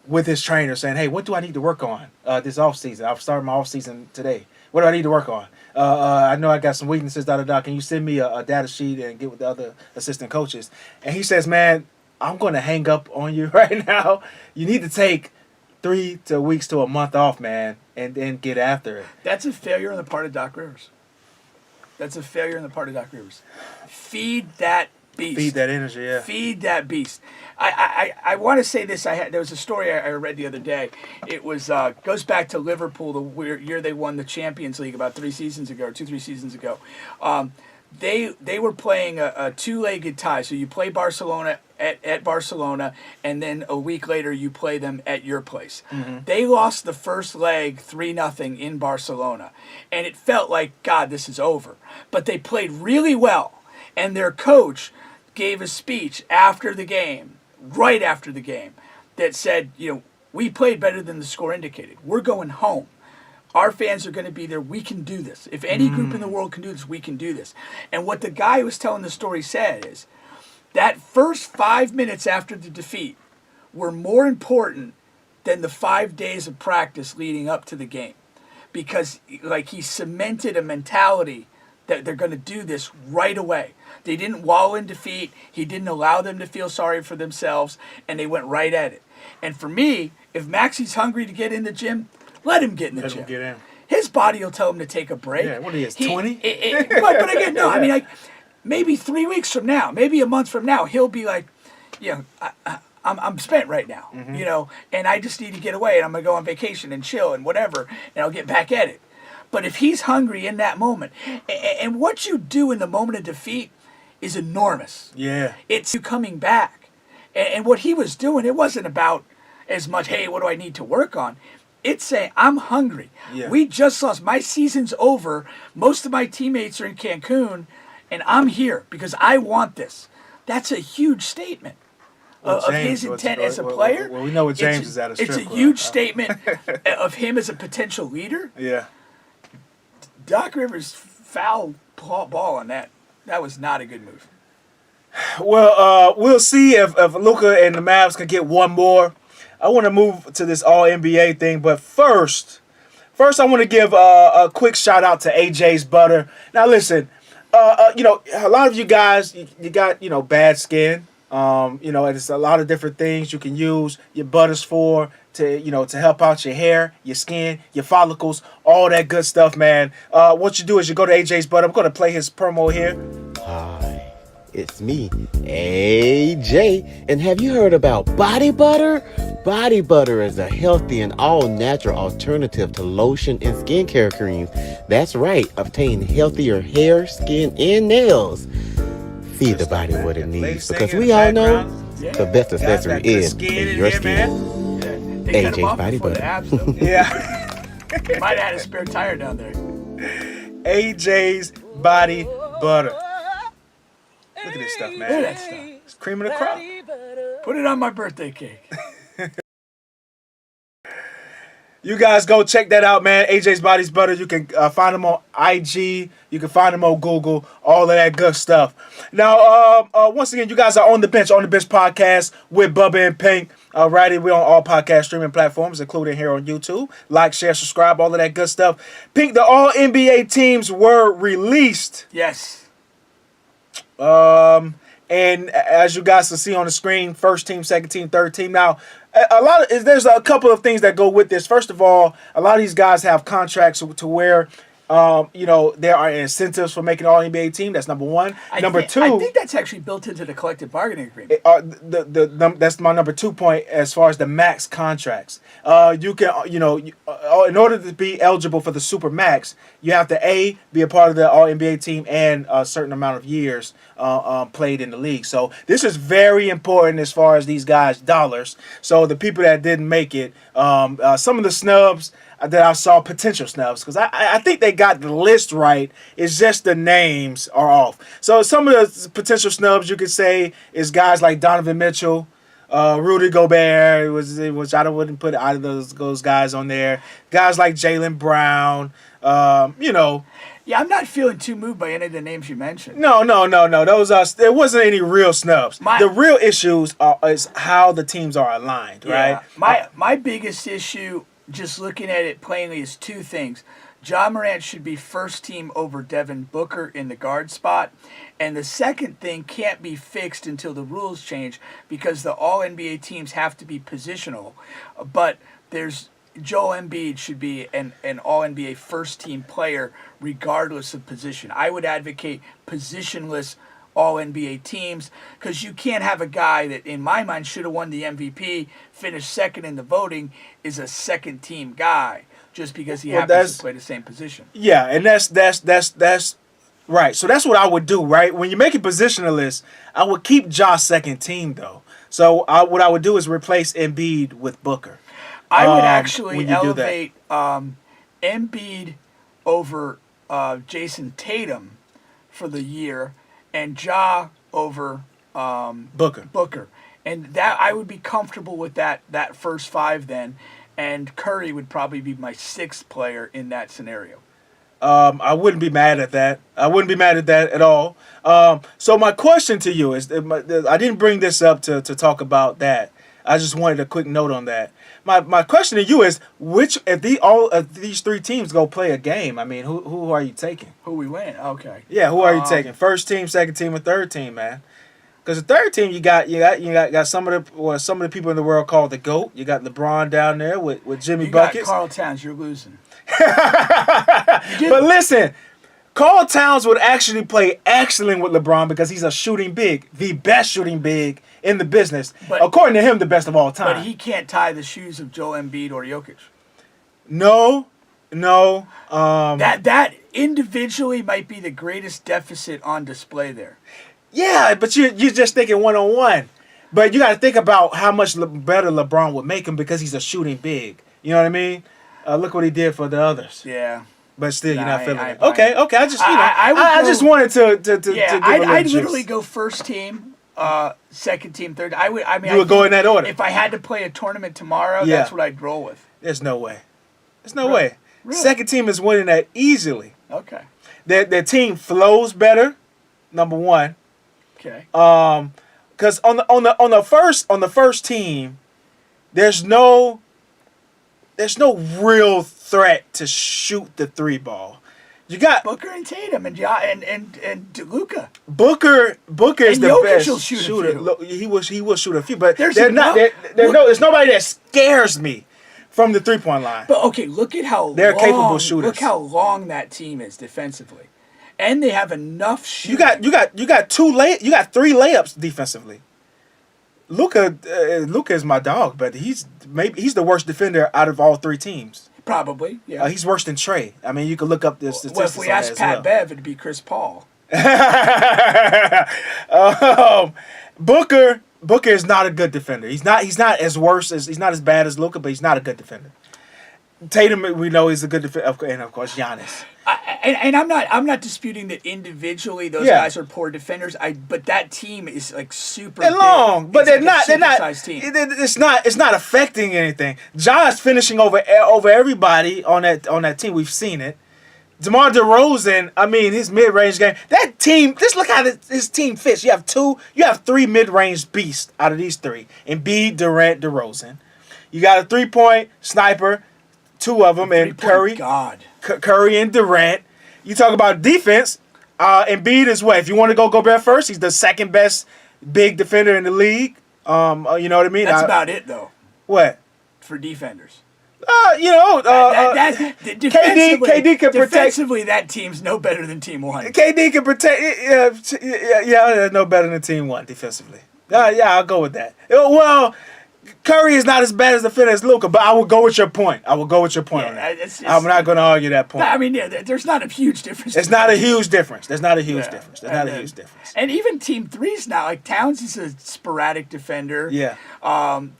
with his trainer saying, hey, what do I need to work on this offseason? I've started my offseason today. What do I need to work on? I know I got some weaknesses, Can you send me a data sheet and get with the other assistant coaches? And he says, man, I'm going to hang up on you right now. You need to take 3 weeks to a month off, man, and then get after it. That's a failure on the part of Doc Rivers. Feed that beast. Feed that energy, yeah. Feed that beast. I want to say this. There was a story I read the other day. It was goes back to Liverpool, the year they won the Champions League about 3 seasons ago, 2-3 seasons ago. They were playing a 2-legged tie. So you play Barcelona at Barcelona, and then a week later you play them at your place. Mm-hmm. They lost the first leg 3-0 in Barcelona, and it felt like, God, this is over. But they played really well, and their coach gave a speech after the game, right after the game, that said, we played better than the score indicated. We're going home. Our fans are going to be there. We can do this. If any group in the world can do this, we can do this. And what the guy who was telling the story said is that first 5 minutes after the defeat were more important than the 5 days of practice leading up to the game. Because he cemented a mentality that they're going to do this right away. They didn't wallow in defeat. He didn't allow them to feel sorry for themselves, and they went right at it. And for me, if Maxey's hungry to get in the gym, let him get in the gym. Let him get in. His body will tell him to take a break. Yeah, what he is, 20? But again, no, I mean, maybe 3 weeks from now, maybe a month from now, he'll be like, I'm spent right now, and I just need to get away, and I'm going to go on vacation and chill and whatever, and I'll get back at it. But if he's hungry in that moment, and what you do in the moment of defeat is enormous. Yeah. It's you coming back. And what he was doing, it wasn't about as much, hey, what do I need to work on? It's saying, I'm hungry. Yeah. We just lost. My season's over. Most of my teammates are in Cancun, and I'm here because I want this. That's a huge statement of his intent as a player. Well, we know what James is at a strip It's a club. huge statement of him as a potential leader. Yeah. Doc Rivers foul ball on that. That was not a good move. Well, we'll see if Luka and the Mavs can get one more. I want to move to this All-NBA thing, but first I want to give a quick shout out to AJ's Butter. Now, listen, a lot of you guys, you got bad skin. It's a lot of different things you can use your butters for to help out your hair, your skin, your follicles, all that good stuff, man. What you do is you go to AJ's Butter. I'm going to play his promo here. Hi, it's me, AJ. And have you heard about body butter? Body butter is a healthy and all-natural alternative to lotion and skincare creams. That's right, obtain healthier hair, skin, and nails. Feed the body what it needs, because we all know the best accessory is in your skin. They cut him AJ's off Body before the Butter. abs, though. Yeah. He might have had a spare tire down there. AJ's Body Butter. Look at this stuff, man. Look at that stuff. It's cream of the crop. Put it on my birthday cake. You guys go check that out, man. AJ's Body's Butter. You can find them on IG. You can find them on Google. All of that good stuff. Now, once again, you guys are on the bench podcast with Bubba and Pink. Alrighty, we're on all podcast streaming platforms, including here on YouTube. Like, share, subscribe, all of that good stuff. Pink, the All NBA teams were released. Yes. And as you guys can see on the screen, first team, second team, third team. Now, there's a couple of things that go with this. First of all, a lot of these guys have contracts to where There are incentives for making an All-NBA team. That's number one. Number two, I think that's actually built into the collective bargaining agreement. that's my number 2 point as far as the max contracts. You can, in order to be eligible for the super max, you have to be a part of the All-NBA team and a certain amount of years played in the league. So this is very important as far as these guys' dollars. So the people that didn't make it, some of the snubs that I saw, potential snubs, because I think they got the list right. It's just the names are off. So some of the potential snubs you could say is guys like Donovan Mitchell, Rudy Gobert, which I wouldn't put either of those guys on there. Guys like Jaylen Brown, Yeah, I'm not feeling too moved by any of the names you mentioned. No. There wasn't any real snubs. The real issues is how the teams are aligned, right? My biggest issue, just looking at it plainly, is two things. Ja Morant should be first team over Devin Booker in the guard spot. And the second thing can't be fixed until the rules change, because the All-NBA teams have to be positional. But Joel Embiid should be an All-NBA first-team player regardless of position. I would advocate positionless All-NBA teams, because you can't have a guy that, in my mind, should have won the MVP, finished second in the voting, is a second-team guy just because he happens to play the same position. Yeah, and that's right. So that's what I would do, right? When you make it positionless, I would keep Ja second team, though. So what I would do is replace Embiid with Booker. I would actually elevate Embiid over Jason Tatum for the year, and Ja over Booker. And that I would be comfortable with that first five then, and Curry would probably be my sixth player in that scenario. I wouldn't be mad at that. I wouldn't be mad at that at all. So my question to you is, I didn't bring this up to talk about that. I just wanted a quick note on that. My question to you is, all of these three teams go play a game, I mean, who are you taking? Who we win? Okay. Yeah, who are you taking? First team, second team, or third team, man? Because the third team, you got some of the people in the world called the GOAT. You got LeBron down there with Jimmy Buckets. You got Karl Towns. You're losing. But listen, Karl Towns would actually play excellent with LeBron because he's a shooting big, the best shooting big in the business. According to him, the best of all time. But he can't tie the shoes of Joel Embiid or Jokic. No. That individually might be the greatest deficit on display there. Yeah, but you're just thinking one-on-one. But you got to think about how much better LeBron would make him because he's a shooting big. You know what I mean? Look what he did for the others. Yeah. But still, you're not feeling it. Okay. I just wanted to give I'd literally go first team, second team, third. I would go in that order. If I had to play a tournament tomorrow, that's what I'd roll with. There's no way. Really? Second team is winning that easily. Okay. Their team flows better. Number one. Okay. Because on the first team, there's no real threat to shoot the three ball. You got Booker and Tatum and Luka. Booker is and the Jokic best will shoot shooter. He will shoot a few, but there's there's nobody that scares me from the 3-point line. But okay, look at how they're capable shooters. Look how long that team is defensively, and they have enough shooting. You got three layups defensively. Luka is my dog, but he's the worst defender out of all three teams. Probably, yeah. He's worse than Trey. I mean, you could look up the statistics. Well, if we ask Pat Bev, it'd be Chris Paul. Booker is not a good defender. He's not as bad as Luka, but he's not a good defender. Tatum, we know he's a good defender, and of course Giannis. And I'm not disputing that individually those guys are poor defenders. But that team is like super. They're long, but they're not. Team. It's not affecting anything. Ja's finishing over everybody on that team. We've seen it. DeMar DeRozan, I mean, his mid-range game. That team, just look how his team fits. You have three mid-range beasts out of these three. Embiid, Durant, DeRozan. You got a 3-point sniper, two of them, and Curry. Curry and Durant. You talk about defense. Embiid is what? If you want to go Gobert first, he's the second best big defender in the league. You know what I mean? That's about it, though. What? For defenders. KD can protect. Defensively, that team's no better than Team 1. KD can protect. Yeah, no better than Team 1 defensively. Yeah, I'll go with that. Well, Curry is not as bad as defender as Luka, but I will go with your point. On that. I'm not going to argue that point. I mean, there's not a huge difference. It's not a huge difference. There's not a huge difference. And even Team 3's now, like Towns is a sporadic defender. Yeah.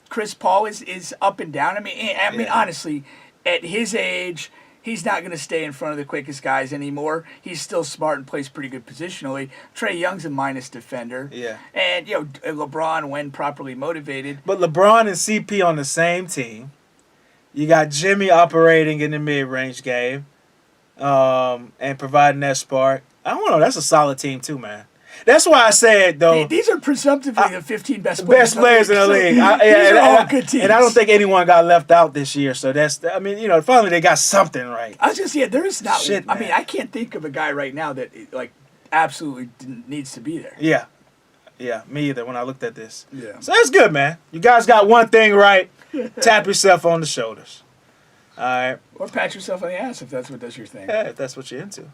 Chris Paul is up and down. I mean, honestly, at his age, he's not going to stay in front of the quickest guys anymore. He's still smart and plays pretty good positionally. Trae Young's a minus defender. Yeah. And, LeBron, when properly motivated. But LeBron and CP on the same team. You got Jimmy operating in the mid-range game and providing that spark. I don't know. That's a solid team too, man. That's why I said, though. These are presumptively the 15 best players in the league. These are all good teams. And I don't think anyone got left out this year. So finally they got something right. I was just there is not. Shit, I mean, I can't think of a guy right now that absolutely needs to be there. Yeah, me either. When I looked at this, So that's good, man. You guys got one thing right. Tap yourself on the shoulders. All right. Or pat yourself on the ass if that's your thing. Yeah, if that's what you're into.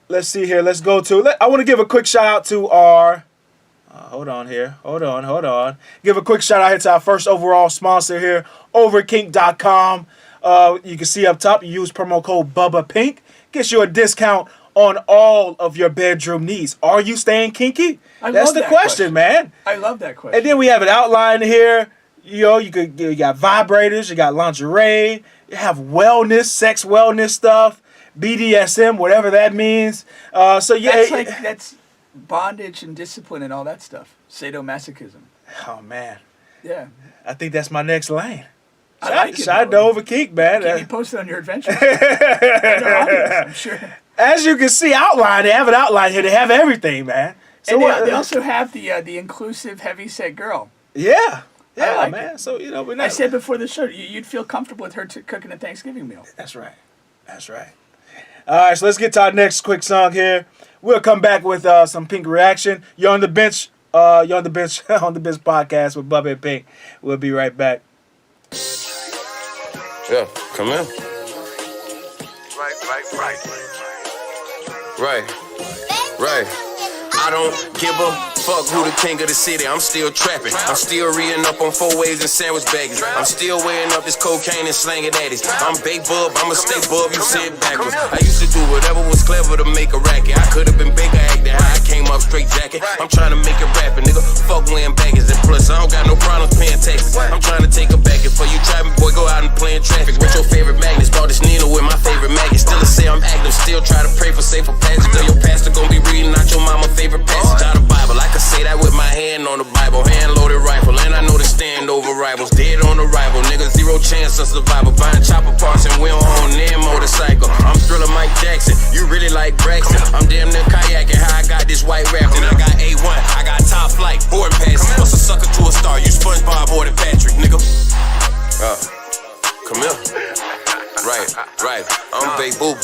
Let's see here. Let's go to. I want to give a quick shout out to our. Hold on. Give a quick shout out here to our first overall sponsor here, overkink.com. You can see up top, you use promo code BubbaPink. Gets you a discount on all of your bedroom needs. Are you staying kinky? That's the question, man. I love that question. And then we have it outlined here. You got vibrators, you got lingerie, you have sex wellness stuff. BDSM, whatever that means. That's bondage and discipline and all that stuff. Sadomasochism. Oh man. Yeah. I think that's my next lane. Shout out to Overkink, man. Keep me posted on your adventures. I'm sure. As you can see, they have it outlined here. They have everything, man. So and they also have the inclusive heavyset girl. Yeah, man. It. So I said before the show, you'd feel comfortable with her cooking a Thanksgiving meal. That's right. All right, so let's get to our next quick song here. We'll come back with some Pink reaction. You're on the bench. On the bench podcast with Bubba and Pink. We'll be right back. Yeah, come in. Right. I don't give a fuck who the king of the city. I'm still trapping. I'm still reading up on 4 ways and sandwich baggies. I'm still weighing up this cocaine and slanging addies. I'm big bub, I'ma stay bub, you sit backwards. I used to do whatever was clever to make a racket. I could've been bigger acting how I came up straight jacket. I'm trying to make it rapping, nigga. Fuck wearing baggies. And plus, I don't got no problems paying taxes. I'm trying to take a back. For you trapping, boy, go out and play in traffic. With your favorite magnets, bought this Nino with my favorite maggot. Still to say I'm active, still try to pray for safer passage. Though your pastor gon' be reading out your mama favorite passage out of Bible. I can say that with my hand on the Bible, hand-loaded rifle, and I know to stand over rivals. Dead on arrival, nigga, 0 chance of survival. Buying chopper parts and we don't own their motorcycle. I'm Thriller Mike Jackson, you really like Braxton. I'm damn near kayaking how I got this white rap. And I got A1, I got top flight, board pass. Bust a sucker to a star, you SpongeBob or the Patrick, nigga. Come here. Right. I'm Bay Boop.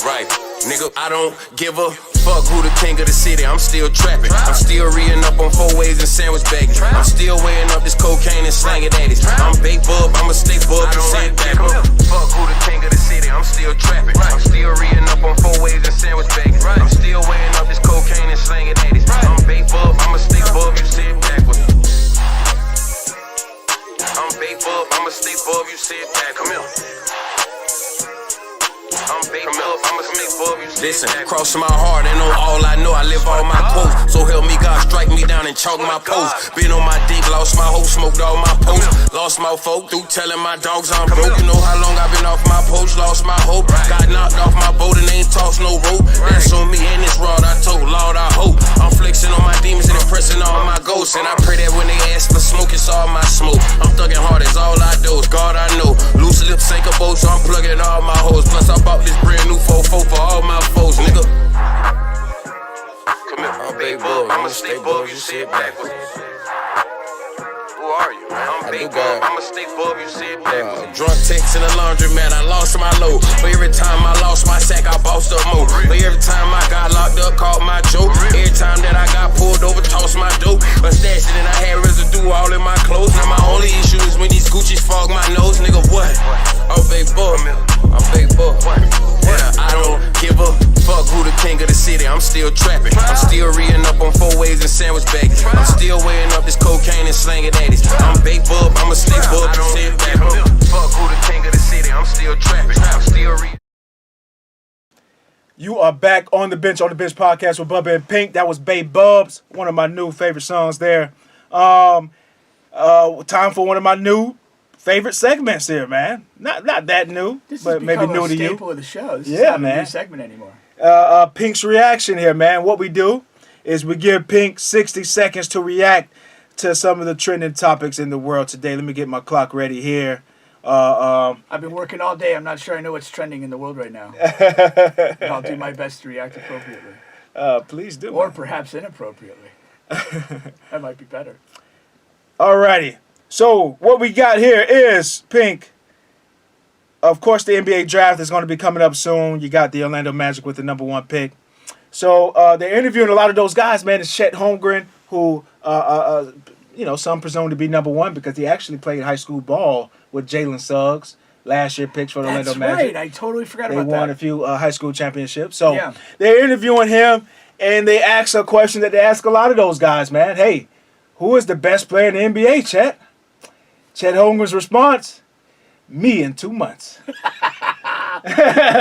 Right. Nigga, I don't give a fuck who the king of the city. I'm still trapping. I'm still reading up on 4 ways and sandwich baggies. I'm still weighing up this cocaine and slanging addies. I'm big bub, I'ma stay bub, you sit back. Fuck who the king of the city. I'm still trapping. I'm still reading up on 4 ways and sandwich baggies. I'm still weighing up this cocaine and slanging addies. I'm big bub, I'ma stay bub, you sit backwards. I'm big bub, I'ma stay bub, you sit back. Come here. Listen, cross my heart and on all I know, I live all my quotes. So help me God, strike me down and chalk my post. Been on my dick, lost my hope, smoked all my posts. Lost my folk through telling my dogs I'm broke. You know how long I've been off my post, lost my hope. Got knocked off my boat and ain't tossed no rope. That's on me and this rod I told, Lord I hope. I'm flexing on my demons and impressing all my ghosts. And I pray that when they ask for smoke, it's all my smoke. I'm thugging hard, it's all I do. God I know. Loose lips ain't a boat, so I'm plugging all my hoes. Plus I bought this brand new 4-4 for all my foes, nigga. Come here, I'm big bub, I'ma stay bub, you sit backwards. Who are you, man? I'm big bub, I'ma stay bub, you sit backwards. Drunk texts in the laundry, man, I lost my load. But every time I lost my sack, I bossed up more. But every time I got locked up, caught my joke. Every time that I got pulled over, tossed my dope. But stashed it and I had residue all in still trapping. I'm still reading up on 4 ways and sandwich baggage. I'm still weighing up this cocaine and slanging addies. I'm baked bub, I'm a stick bub. Sit back up. Fuck who the king of the city. I'm still trapping. I'm still reading. You are back on the bench podcast with Bubba and Pink. That was Bay Bubs, one of my new favorite songs there. Time for one of my new favorite segments here, man. Not that new, This but has maybe become new a to you. staple of the show. This Yeah, is not man. a new segment anymore. Pink's reaction here, man. What we do is we give Pink 60 seconds to react to some of the trending topics in the world today. Let me get my clock ready here. I've been working all day. I'm not sure I know what's trending in the world right now. But I'll do my best to react appropriately. Please do. Or man. perhaps inappropriately. That might be better. Alrighty. So what we got here is, Pink, of course the NBA draft is going to be coming up soon. You got the Orlando Magic with the #1 pick. So they're interviewing a lot of those guys, man. It's Chet Holmgren, who some presume to be #1 because he actually played high school ball with Jalen Suggs. Last year picked for the Orlando That's Magic. right. I totally forgot They about won that. a few high school championships. So Yeah. they're interviewing him, and they ask a question that they ask a lot of those guys, man. Hey, who is the best player in the NBA, Chet? Chet Holmgren's response, me in 2 months.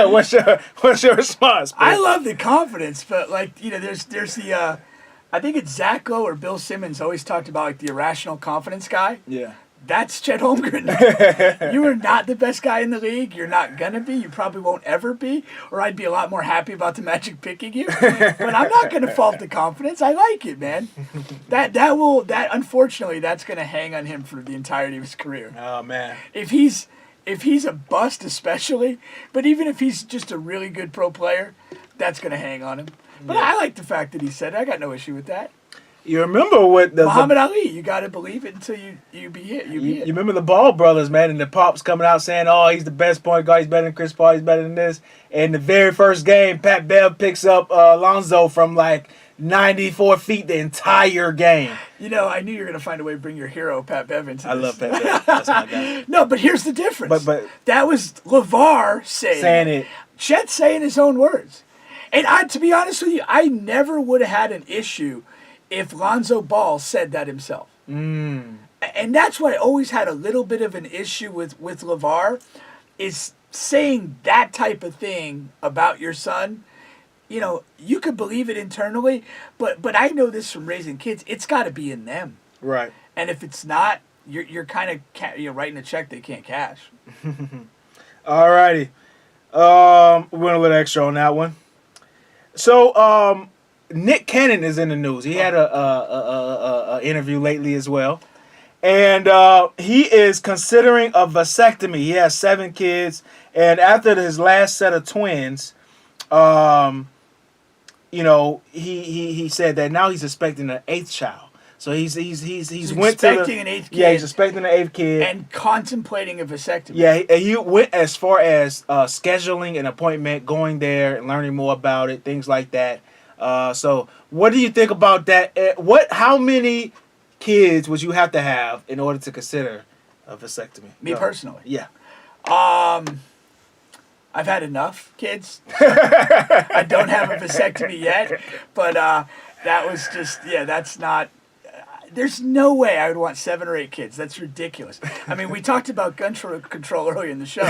What's your response, Pink? I love the confidence, but there's the I think it's Zach Lowe or Bill Simmons always talked about like the irrational confidence guy. Yeah. That's Chet Holmgren. You are not the best guy in the league. You're not gonna be. You probably won't ever be. Or I'd be a lot more happy about the Magic picking you. But I'm not gonna fault the confidence. I like it, man. That unfortunately that's gonna hang on him for the entirety of his career. Oh man. If he's a bust, especially, but even if he's just a really good pro player, that's gonna hang on him. But I like the fact that he said it. I got no issue with that. You remember what the Muhammad Ali, you got to believe it until you be it. You be You it. remember the Ball brothers, man, and the Pops coming out saying, oh, he's the best point guard, he's better than Chris Paul, he's better than this. And the very first game, Pat Bev picks up Lonzo from like 94 feet the entire game. You know, I knew you were going to find a way to bring your hero, Pat Bev, into this. I love Pat Bev. That's my guy. No, but here's the difference. But that was LeVar saying it. Chet saying his own words. And to be honest with you, I never would have had an issue if Lonzo Ball said that himself. And that's why I always had a little bit of an issue with LeVar, is saying that type of thing about your son. You know, you could believe it internally, but I know this from raising kids. It's got to be in them. Right. And if it's not, you're kind of writing a check they can't cash. All righty. We went a little extra on that one. So, Nick Cannon is in the news. He had a interview lately as well. And he is considering a vasectomy. He has 7 kids. And after his last set of twins, he said that now he's expecting an 8th child. So he's went expecting an 8th kid. Yeah, he's expecting an 8th kid. And contemplating a vasectomy. Yeah, he went as far as scheduling an appointment, going there and learning more about it, things like that. So what do you think about that? How many kids would you have to have in order to consider a vasectomy? Me personally? Yeah. I've had enough kids. I don't have a vasectomy yet, but that was just, that's not... There's no way I would want 7 or 8 kids. That's ridiculous. I mean, we talked about gun control earlier in the show.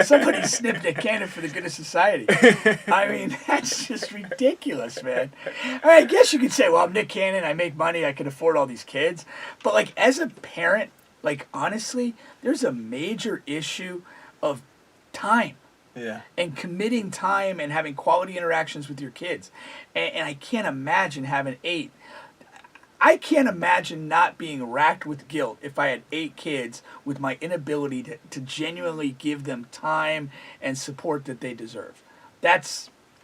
Somebody snipped a cannon for the good of society. I mean, that's just ridiculous, man. I guess you could say, well, I'm Nick Cannon. I make money. I can afford all these kids. But, like, as a parent, like, honestly, there's a major issue of time. Yeah. And committing time and having quality interactions with your kids. And I can't imagine having 8. I can't imagine not being racked with guilt if I had 8 kids with my inability to genuinely give them time and support that they deserve.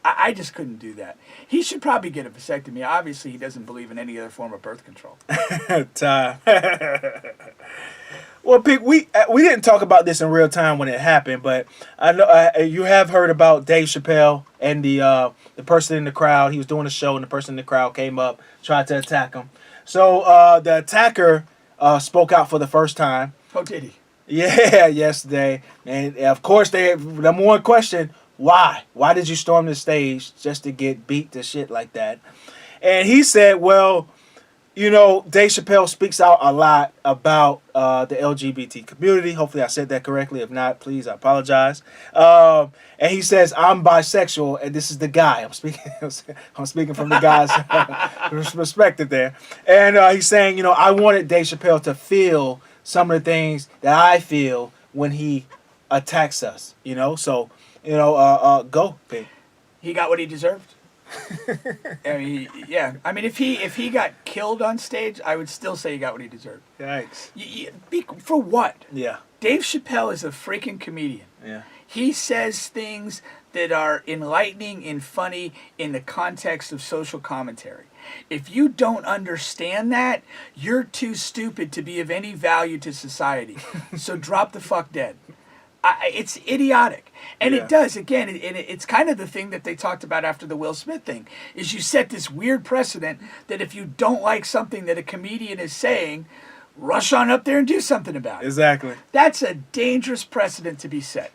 I just couldn't do that. He should probably get a vasectomy. Obviously, he doesn't believe in any other form of birth control. Time. Well, Pete, we didn't talk about this in real time when it happened, but I know you have heard about Dave Chappelle and the person in the crowd. He was doing a show, and the person in the crowd came up, tried to attack him. So the attacker spoke out for the first time. Oh, did he? Yeah, yesterday. And of course, the number one question, Why? Why did you storm the stage just to get beat to shit like that? And he said, well, you know, Dave Chappelle speaks out a lot about the LGBT community. Hopefully I said that correctly. If not, please, I apologize. And he says, I'm bisexual, and this is the guy. I'm speaking from the guy's perspective there. And he's saying, you know, I wanted Dave Chappelle to feel some of the things that I feel when he attacks us, you know? So, you know, go, Pig. He got what he deserved. I mean, yeah. I mean, if he got killed on stage, I would still say he got what he deserved. Yikes. For what? Yeah. Dave Chappelle is a freaking comedian. Yeah. He says things that are enlightening and funny in the context of social commentary. If you don't understand that, you're too stupid to be of any value to society. So drop the fuck dead. It's idiotic. And Yeah. it does, again, it's kind of the thing that they talked about after the Will Smith thing, is you set this weird precedent that if you don't like something that a comedian is saying, rush on up there and do something about it. Exactly. That's a dangerous precedent to be set.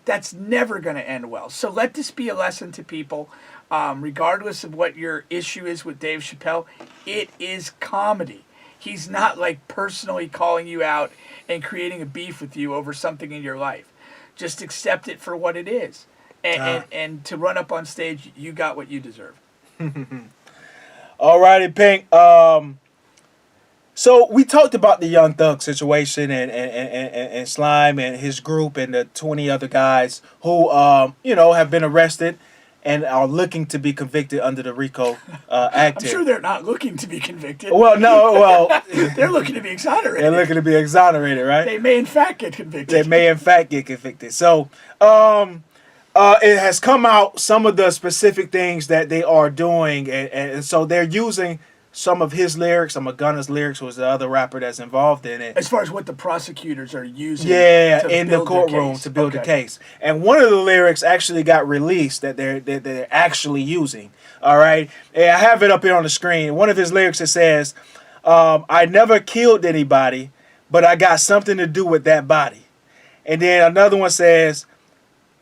That's never going to end well. So let this be a lesson to people, regardless of what your issue is with Dave Chappelle. It is comedy. He's not like personally calling you out and creating a beef with you over something in your life. Just accept it for what it is. And to run up on stage, you got what you deserve. All righty, Pink. So we talked about the Young Thug situation and Slime and his group and the 20 other guys who, you know, have been arrested and are looking to be convicted under the RICO Act. I'm sure they're not looking to be convicted. Well, no, well. They're looking to be exonerated. They're looking to be exonerated, right? They may, in fact, get convicted. They may, in fact, get convicted. So, it has come out some of the specific things that they are doing, and so they're using some of his lyrics, some of Gunna's lyrics, who's the other rapper that's involved in it. As far as what the prosecutors are using, Yeah, to in the build their courtroom case. to build the Okay. case. And one of the lyrics actually got released that they're actually using. All right, and I have it up here on the screen. One of his lyrics, it says, "I never killed anybody, but I got something to do with that body." And then another one says,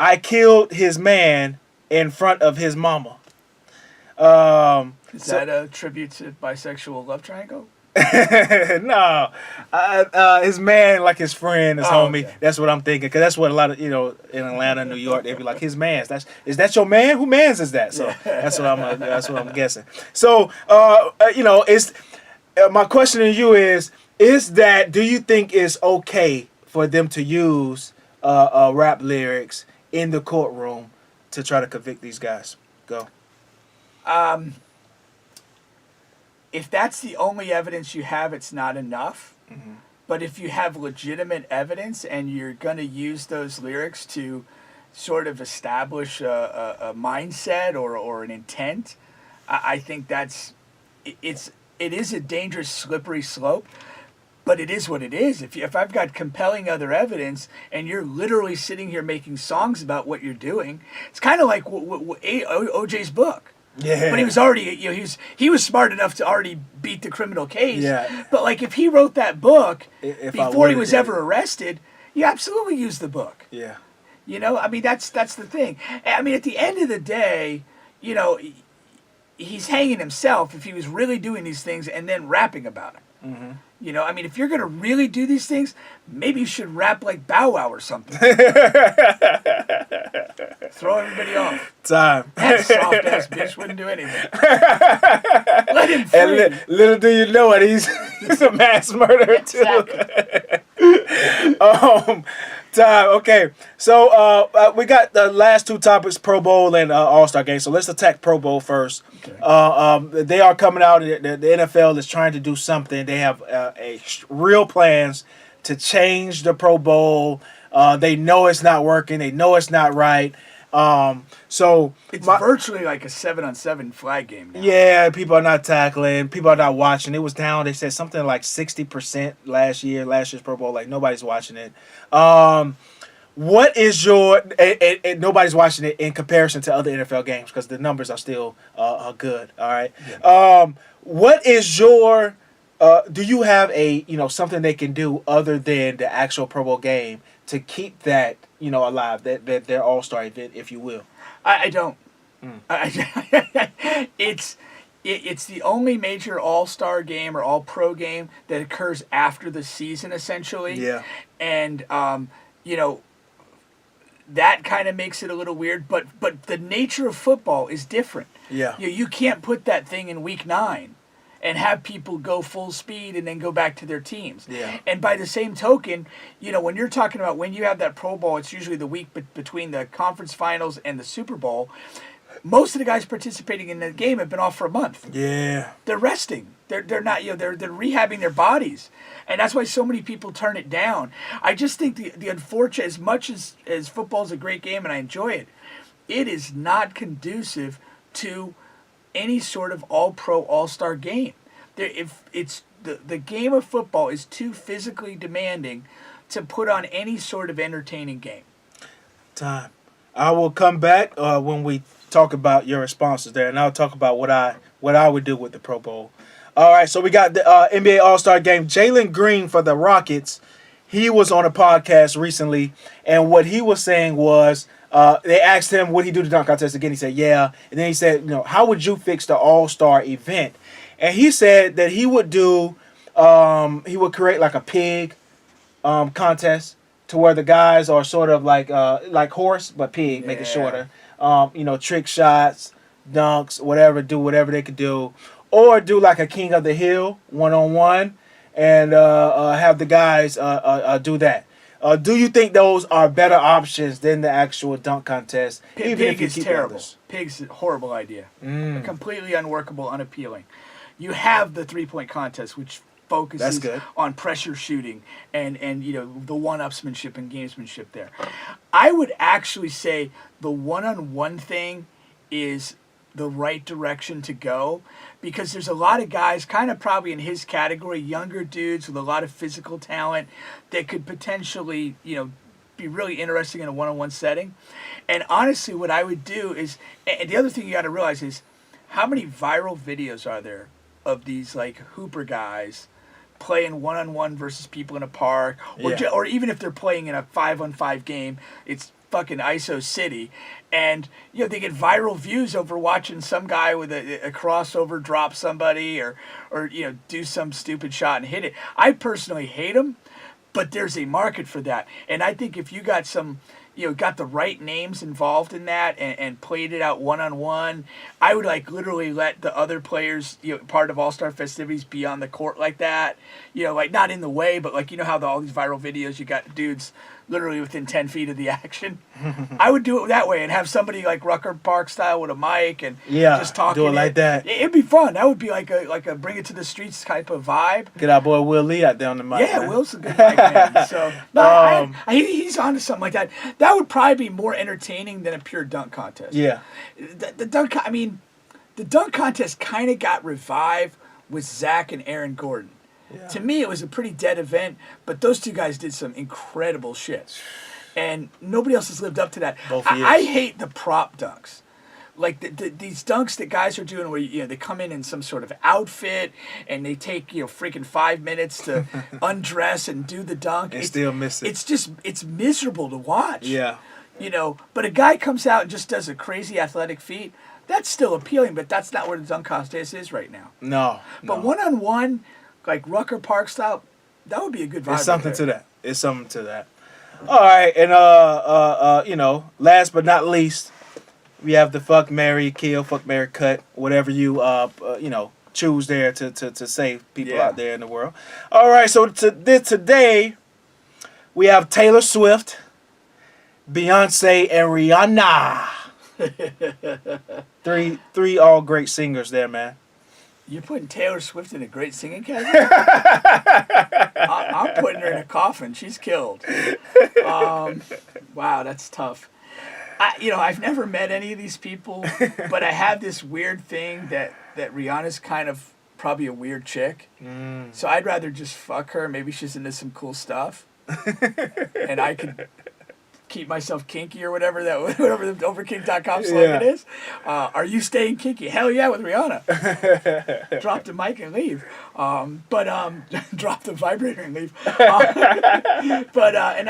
"I killed his man in front of his mama." Is that a tribute to bisexual love triangle? No, his man, like his friend, his homie. Okay. That's what I'm thinking. Cause that's what a lot of, you know, in Atlanta, New York, they'd be like, his man's. Is that your man? Who man's is that? So that's what I'm guessing. So you know, it's my question to you is that, do you think it's okay for them to use rap lyrics in the courtroom to try to convict these guys? Go. If that's the only evidence you have, it's not enough. Mm-hmm. But if you have legitimate evidence and you're going to use those lyrics to sort of establish a mindset or an intent, I think it is a dangerous, slippery slope. But it is what it is. If I've got compelling other evidence and you're literally sitting here making songs about what you're doing, it's kind of like OJ's book. Yeah. But he was already, you know, he was smart enough to already beat the criminal case. Yeah. But like if he wrote that book before he was worded it. ever arrested, you absolutely use the book. Yeah. You know, I mean that's the thing. I mean, at the end of the day, you know, he's hanging himself if he was really doing these things and then rapping about it. Mm-hmm. You know, I mean, if you're gonna really do these things, maybe you should rap like Bow Wow or something. Throw everybody off. Time. That soft ass bitch wouldn't do anything. Let him free. And little do you know it, he's a mass murderer too. Time. Okay, so we got the last two topics: Pro Bowl and All-Star Game. So let's attack Pro Bowl first. Okay. They are coming out. The NFL is trying to do something. They have real plans to change the Pro Bowl. They know it's not working. They know it's not right. So it's virtually like a 7-on-7 flag game now. Yeah, people are not tackling. People are not watching. It was down. They said something like 60% last year's Pro Bowl. Like nobody's watching it. What is your and nobody's watching it in comparison to other NFL games because the numbers are still good. All right. Yeah. What is your do you have something they can do other than the actual Pro Bowl game to keep that alive, that their All-Star event, if you will. I don't. It's the only major All-Star game or All-Pro game that occurs after the season, essentially. Yeah. And that kind of makes it a little weird. But the nature of football is different. Yeah. You can't put that thing in week 9 and have people go full speed and then go back to their teams. Yeah. And by the same token, when you're talking about when you have that Pro Bowl, it's usually the week between the conference finals and the Super Bowl. Most of the guys participating in the game have been off for a month. Yeah. They're resting. They're not, they're rehabbing their bodies. And that's why so many people turn it down. I just think the unfortunate, as much as football is a great game and I enjoy it, it is not conducive to any sort of all-pro, all-star game. If it's the game of football is too physically demanding to put on any sort of entertaining game. Time. I will come back when we talk about your responses there, and I'll talk about what I would do with the Pro Bowl. All right, so we got the NBA All-Star Game. Jalen Green for the Rockets, he was on a podcast recently, and what he was saying was they asked him, would he do the dunk contest again? He said, yeah. And then he said, how would you fix the All-Star event? And he said that he would do, he would create like a pig contest to where the guys are sort of like horse, but pig, make it shorter. Trick shots, dunks, do whatever they could do. Or do like a King of the Hill, 1-on-1, and have the guys do that. Do you think those are better options than the actual dunk contest? Pig is terrible. Pig's a horrible idea. Completely unworkable, unappealing. You have the three-point contest, which focuses on pressure shooting and the one-upsmanship and gamesmanship there. I would actually say the one-on-one thing is the right direction to go because there's a lot of guys kind of probably in his category, younger dudes with a lot of physical talent that could potentially, be really interesting in a one-on-one setting. And honestly, what I would do is, and the other thing you got to realize is how many viral videos are there of these like hooper guys playing one-on-one versus people in a park, or even if they're playing in a 5-on-5 game, it's fucking ISO City, and they get viral views over watching some guy with a crossover drop somebody or do some stupid shot and hit it. I personally hate them, but there's a market for that, and I think if you got some got the right names involved in that and played it out one-on-one, I would literally let the other players, part of All-Star festivities be on the court like that, not in the way, but how all these viral videos, you got dudes literally within 10 feet of the action. I would do it that way and have somebody like Rucker Park style with a mic and just talking. Do it like that. It'd be fun. That would be like a bring it to the streets type of vibe. Get our boy Will Lee out there on the mic. Yeah, man. Will's a good mic man. So he's onto something like that. That would probably be more entertaining than a pure dunk contest. Yeah. The dunk contest kind of got revived with Zach and Aaron Gordon. Yeah. To me, it was a pretty dead event, but those two guys did some incredible shit. And nobody else has lived up to that. I hate the prop dunks. Like these dunks that guys are doing where they come in some sort of outfit and they take freaking 5 minutes to undress and do the dunk and still miss it. It's miserable to watch. Yeah. But a guy comes out and just does a crazy athletic feat. That's still appealing, but that's not where the dunk contest is right now. No. But one-on-one, like Rucker Park style, that would be a good vibe. It's something to that. It's something to that. All right, and last but not least, we have the fuck, marry, kill, fuck, marry, cut, whatever you choose there to save people out there in the world. All right, so today we have Taylor Swift, Beyonce, and Rihanna. Three all great singers there, man. You're putting Taylor Swift in a great singing category? I'm putting her in a coffin. She's killed. Wow, that's tough. I've never met any of these people, but I have this weird thing that Rihanna's kind of probably a weird chick. So I'd rather just fuck her. Maybe she's into some cool stuff. And I could keep myself kinky or whatever whatever the overkick.com slogan is. Are you staying kinky? Hell yeah, with Rihanna. Drop the mic and leave. Drop the vibrator and leave. And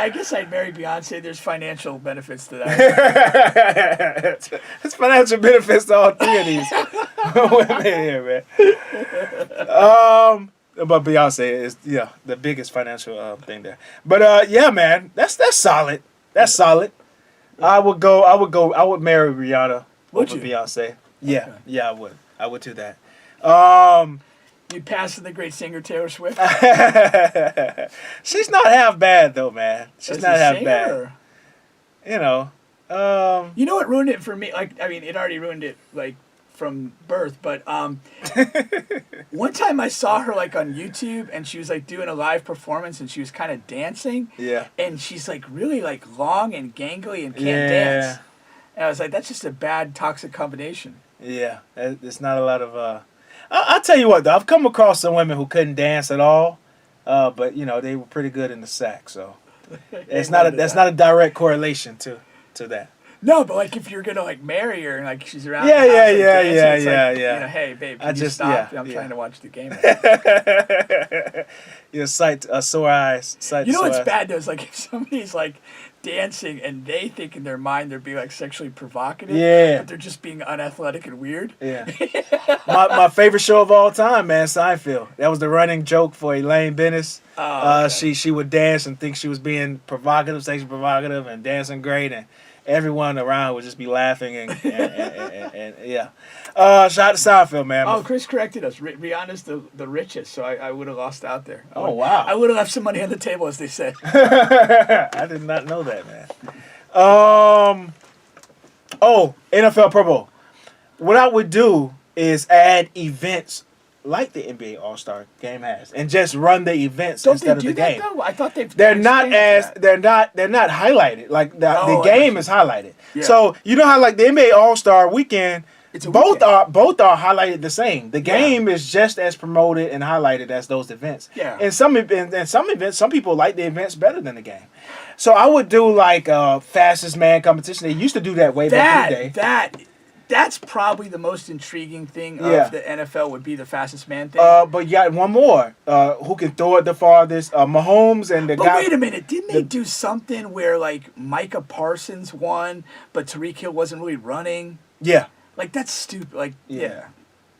I guess I'd marry Beyonce. There's financial benefits to that. There's financial benefits to all three of these women here, man. But Beyonce is the biggest financial thing there. But yeah, man, that's solid. That's solid. I would marry Rihanna over Beyonce. Yeah, Okay. yeah, I would do that. You passing the great singer Taylor Swift? She's not half bad though, man. She's As not a half singer, bad. or- You know. You know what ruined it for me? Like, I mean, it already ruined it, like, from birth, but one time I saw her, like, on YouTube, and she was, like, doing a live performance, and she was kind of dancing. Yeah. And she's, like, really, like, long and gangly and can't Yeah. dance. And I was like, that's just a bad, toxic combination. Yeah, it's not a lot of. I'll tell you what, though, I've come across some women who couldn't dance at all, but you know they were pretty good in the sack. So that's not a direct correlation to that. No, but, like, if you're going to, like, marry her and, like, she's around Yeah, the house, yeah, like, yeah, dancing, yeah, it's yeah, like, yeah. You know, hey, babe, I can you just- stop? yeah, I'm yeah. trying to watch the game. Your sore eyes. You know what's bad, though, is, like, if somebody's, like, dancing and they think in their mind they're being, like, sexually provocative, Yeah. but they're just being unathletic and weird. Yeah. my favorite show of all time, man, Seinfeld. That was the running joke for Elaine Bennis. Okay. She would dance and think she was being provocative, sexually provocative, and dancing great, and everyone around would just be laughing and yeah. Shout out to Seinfeld, man. Oh, Chris corrected us. Rihanna's the richest, so I would have lost out there. Oh, wow. I would have left some money on the table, as they said. I did not know that, man. NFL Pro Bowl. What I would do is add events like the NBA All-Star Game has, and just run the events Don't instead they do of the that, game. though? I thought They're not expanded that. they're not highlighted. Like the Oh, I game got is highlighted. Yeah. So you know how like the NBA All-Star Weekend, It's a both weekend. are highlighted the same. The game is just as promoted and highlighted as those events. Yeah. And some events, some people like the events better than the game. So I would do like fastest man competition. They used to do that way back in the day. That's probably the most intriguing thing Yeah. of the NFL would be the fastest man thing. But you got one more. Who can throw it the farthest? Mahomes and the But guy. wait a minute, didn't they do something where, like, Micah Parsons won, but Tyreek Hill wasn't really running? Yeah. Like, that's stupid. Like, yeah.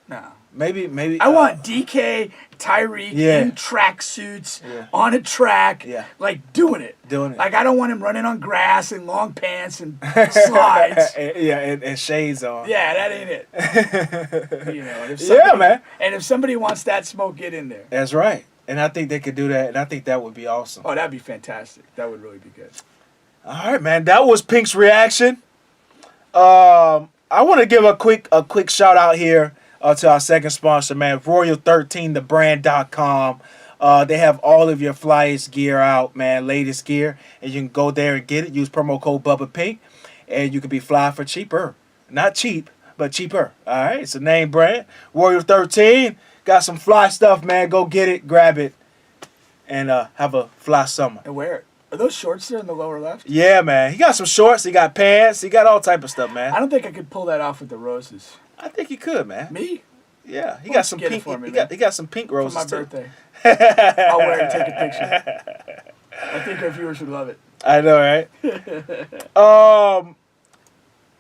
No. Maybe. I want DK, Tyreek Yeah. in tracksuits, Yeah. on a track, Yeah. like, doing it. Doing it. Like, I don't want him running on grass and long pants and slides. and shades on. Yeah, that ain't it. You know, and if Yeah, somebody- man. And if somebody wants that smoke, get in there. That's right. And I think they could do that, and I think that would be awesome. Oh, that'd be fantastic. That would really be good. All right, man. That was Pink's reaction. I want to give a quick shout out here to our second sponsor, man, Royal13thebrand.com. They have all of your flyest gear out, man, latest gear, and you can go there and get it. Use promo code Bubba Pink, and you can be fly for cheaper. Not cheap, but cheaper. All right, it's a name brand. Royal 13 got some fly stuff, man. Go get it, grab it, and have a fly summer. And wear it. Are those shorts there in the lower left? Yeah, man. He got some shorts. He got pants. He got all type of stuff, man. I don't think I could pull that off with the roses. I think he could, man. Me? Yeah, he Why got don't some you get it pink. for me, he man? got some pink For roses my too. birthday. I'll wear it and take a picture. I think our viewers would love it. I know, right?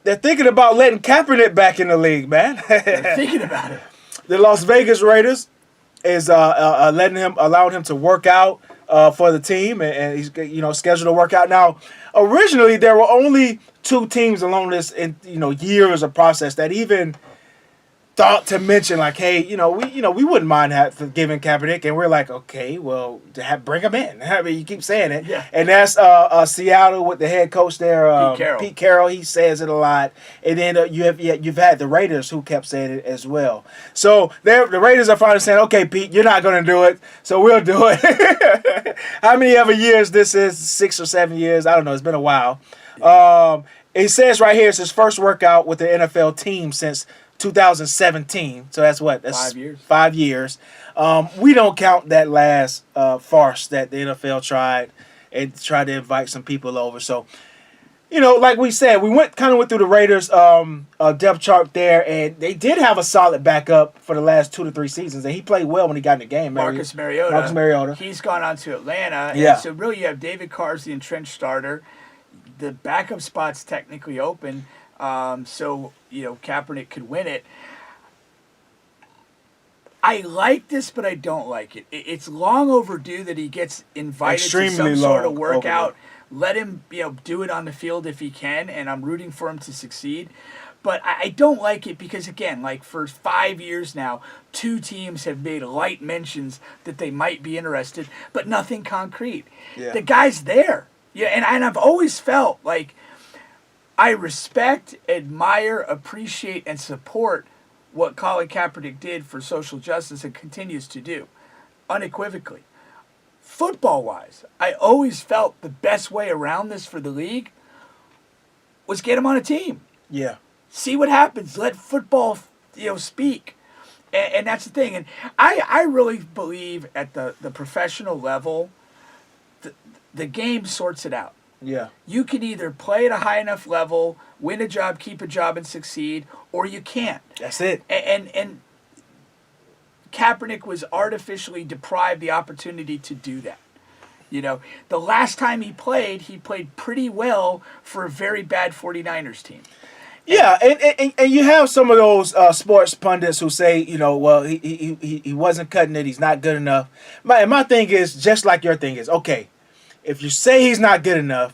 They're thinking about letting Kaepernick back in the league, man. I'm thinking about it. The Las Vegas Raiders is allowing him to work out for the team, and he's scheduled to work out. Now, originally there were only 2 teams along this years of process that even thought to mention, like, hey, we wouldn't mind giving Kaepernick, and we're like, okay, well, bring him in. I mean, you keep saying it, Yeah. and that's Seattle with the head coach there, Pete Carroll. He says it a lot, and then you've had the Raiders who kept saying it as well. So the Raiders are finally saying, okay, Pete, you're not going to do it, so we'll do it. How many ever years this is? 6 or 7 years? I don't know. It's been a while. It says right here it's his first workout with the NFL team since 2017. So that's what? That's 5 years. 5 years. We don't count that last farce that the NFL tried to invite some people over. So like we said, we went through the Raiders depth chart there, and they did have a solid backup for the last 2 to 3 seasons, and he played well when he got in the game. Marcus Mariota. Marcus Mariota. He's gone on to Atlanta. Yeah. And so really you have David Carr's the entrenched starter. The backup spot's technically open, so Kaepernick could win it. I like this, but I don't like it. It's long overdue that he gets invited to some sort of workout. Let him, do it on the field if he can, and I'm rooting for him to succeed. But I don't like it because, again, like for 5 years now, 2 teams have made light mentions that they might be interested, but nothing concrete. Yeah. The guy's there. Yeah, and I've always felt like I respect, admire, appreciate, and support what Colin Kaepernick did for social justice and continues to do, unequivocally. Football-wise, I always felt the best way around this for the league was get him on a team. Yeah. See what happens. Let football, speak. And that's the thing. And I really believe at the professional level, the game sorts it out. Yeah. You can either play at a high enough level, win a job, keep a job, and succeed, or you can't. That's it. And Kaepernick was artificially deprived the opportunity to do that. The last time he played pretty well for a very bad 49ers team. Yeah, and you have some of those sports pundits who say, well, he wasn't cutting it, he's not good enough. My thing is, just like your thing is, okay, if you say he's not good enough,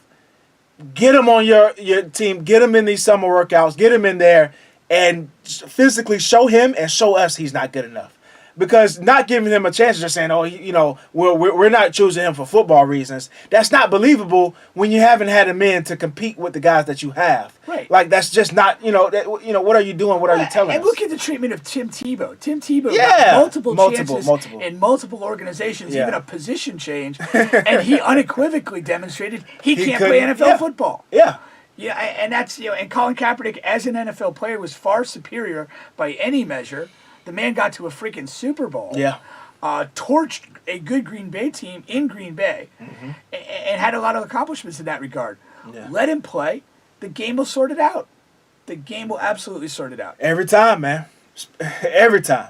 get him on your team, get him in these summer workouts, get him in there, and physically show him and show us he's not good enough. Because not giving him a chance, just saying, we're not choosing him for football reasons. That's not believable when you haven't had him in to compete with the guys that you have. Right. Like that's just not, what are you doing? What are you telling us? And look at the treatment of Tim Tebow. Tim Tebow got multiple chances in multiple organizations, even a position change, and he unequivocally demonstrated he can't play NFL football. Yeah. Yeah, and that's and Colin Kaepernick as an NFL player was far superior by any measure. The man got to a freaking Super Bowl. Yeah. Torched a good Green Bay team in Green Bay, and had a lot of accomplishments in that regard. Yeah. Let him play. The game will sort it out. The game will absolutely sort it out. Every time, man. Every time.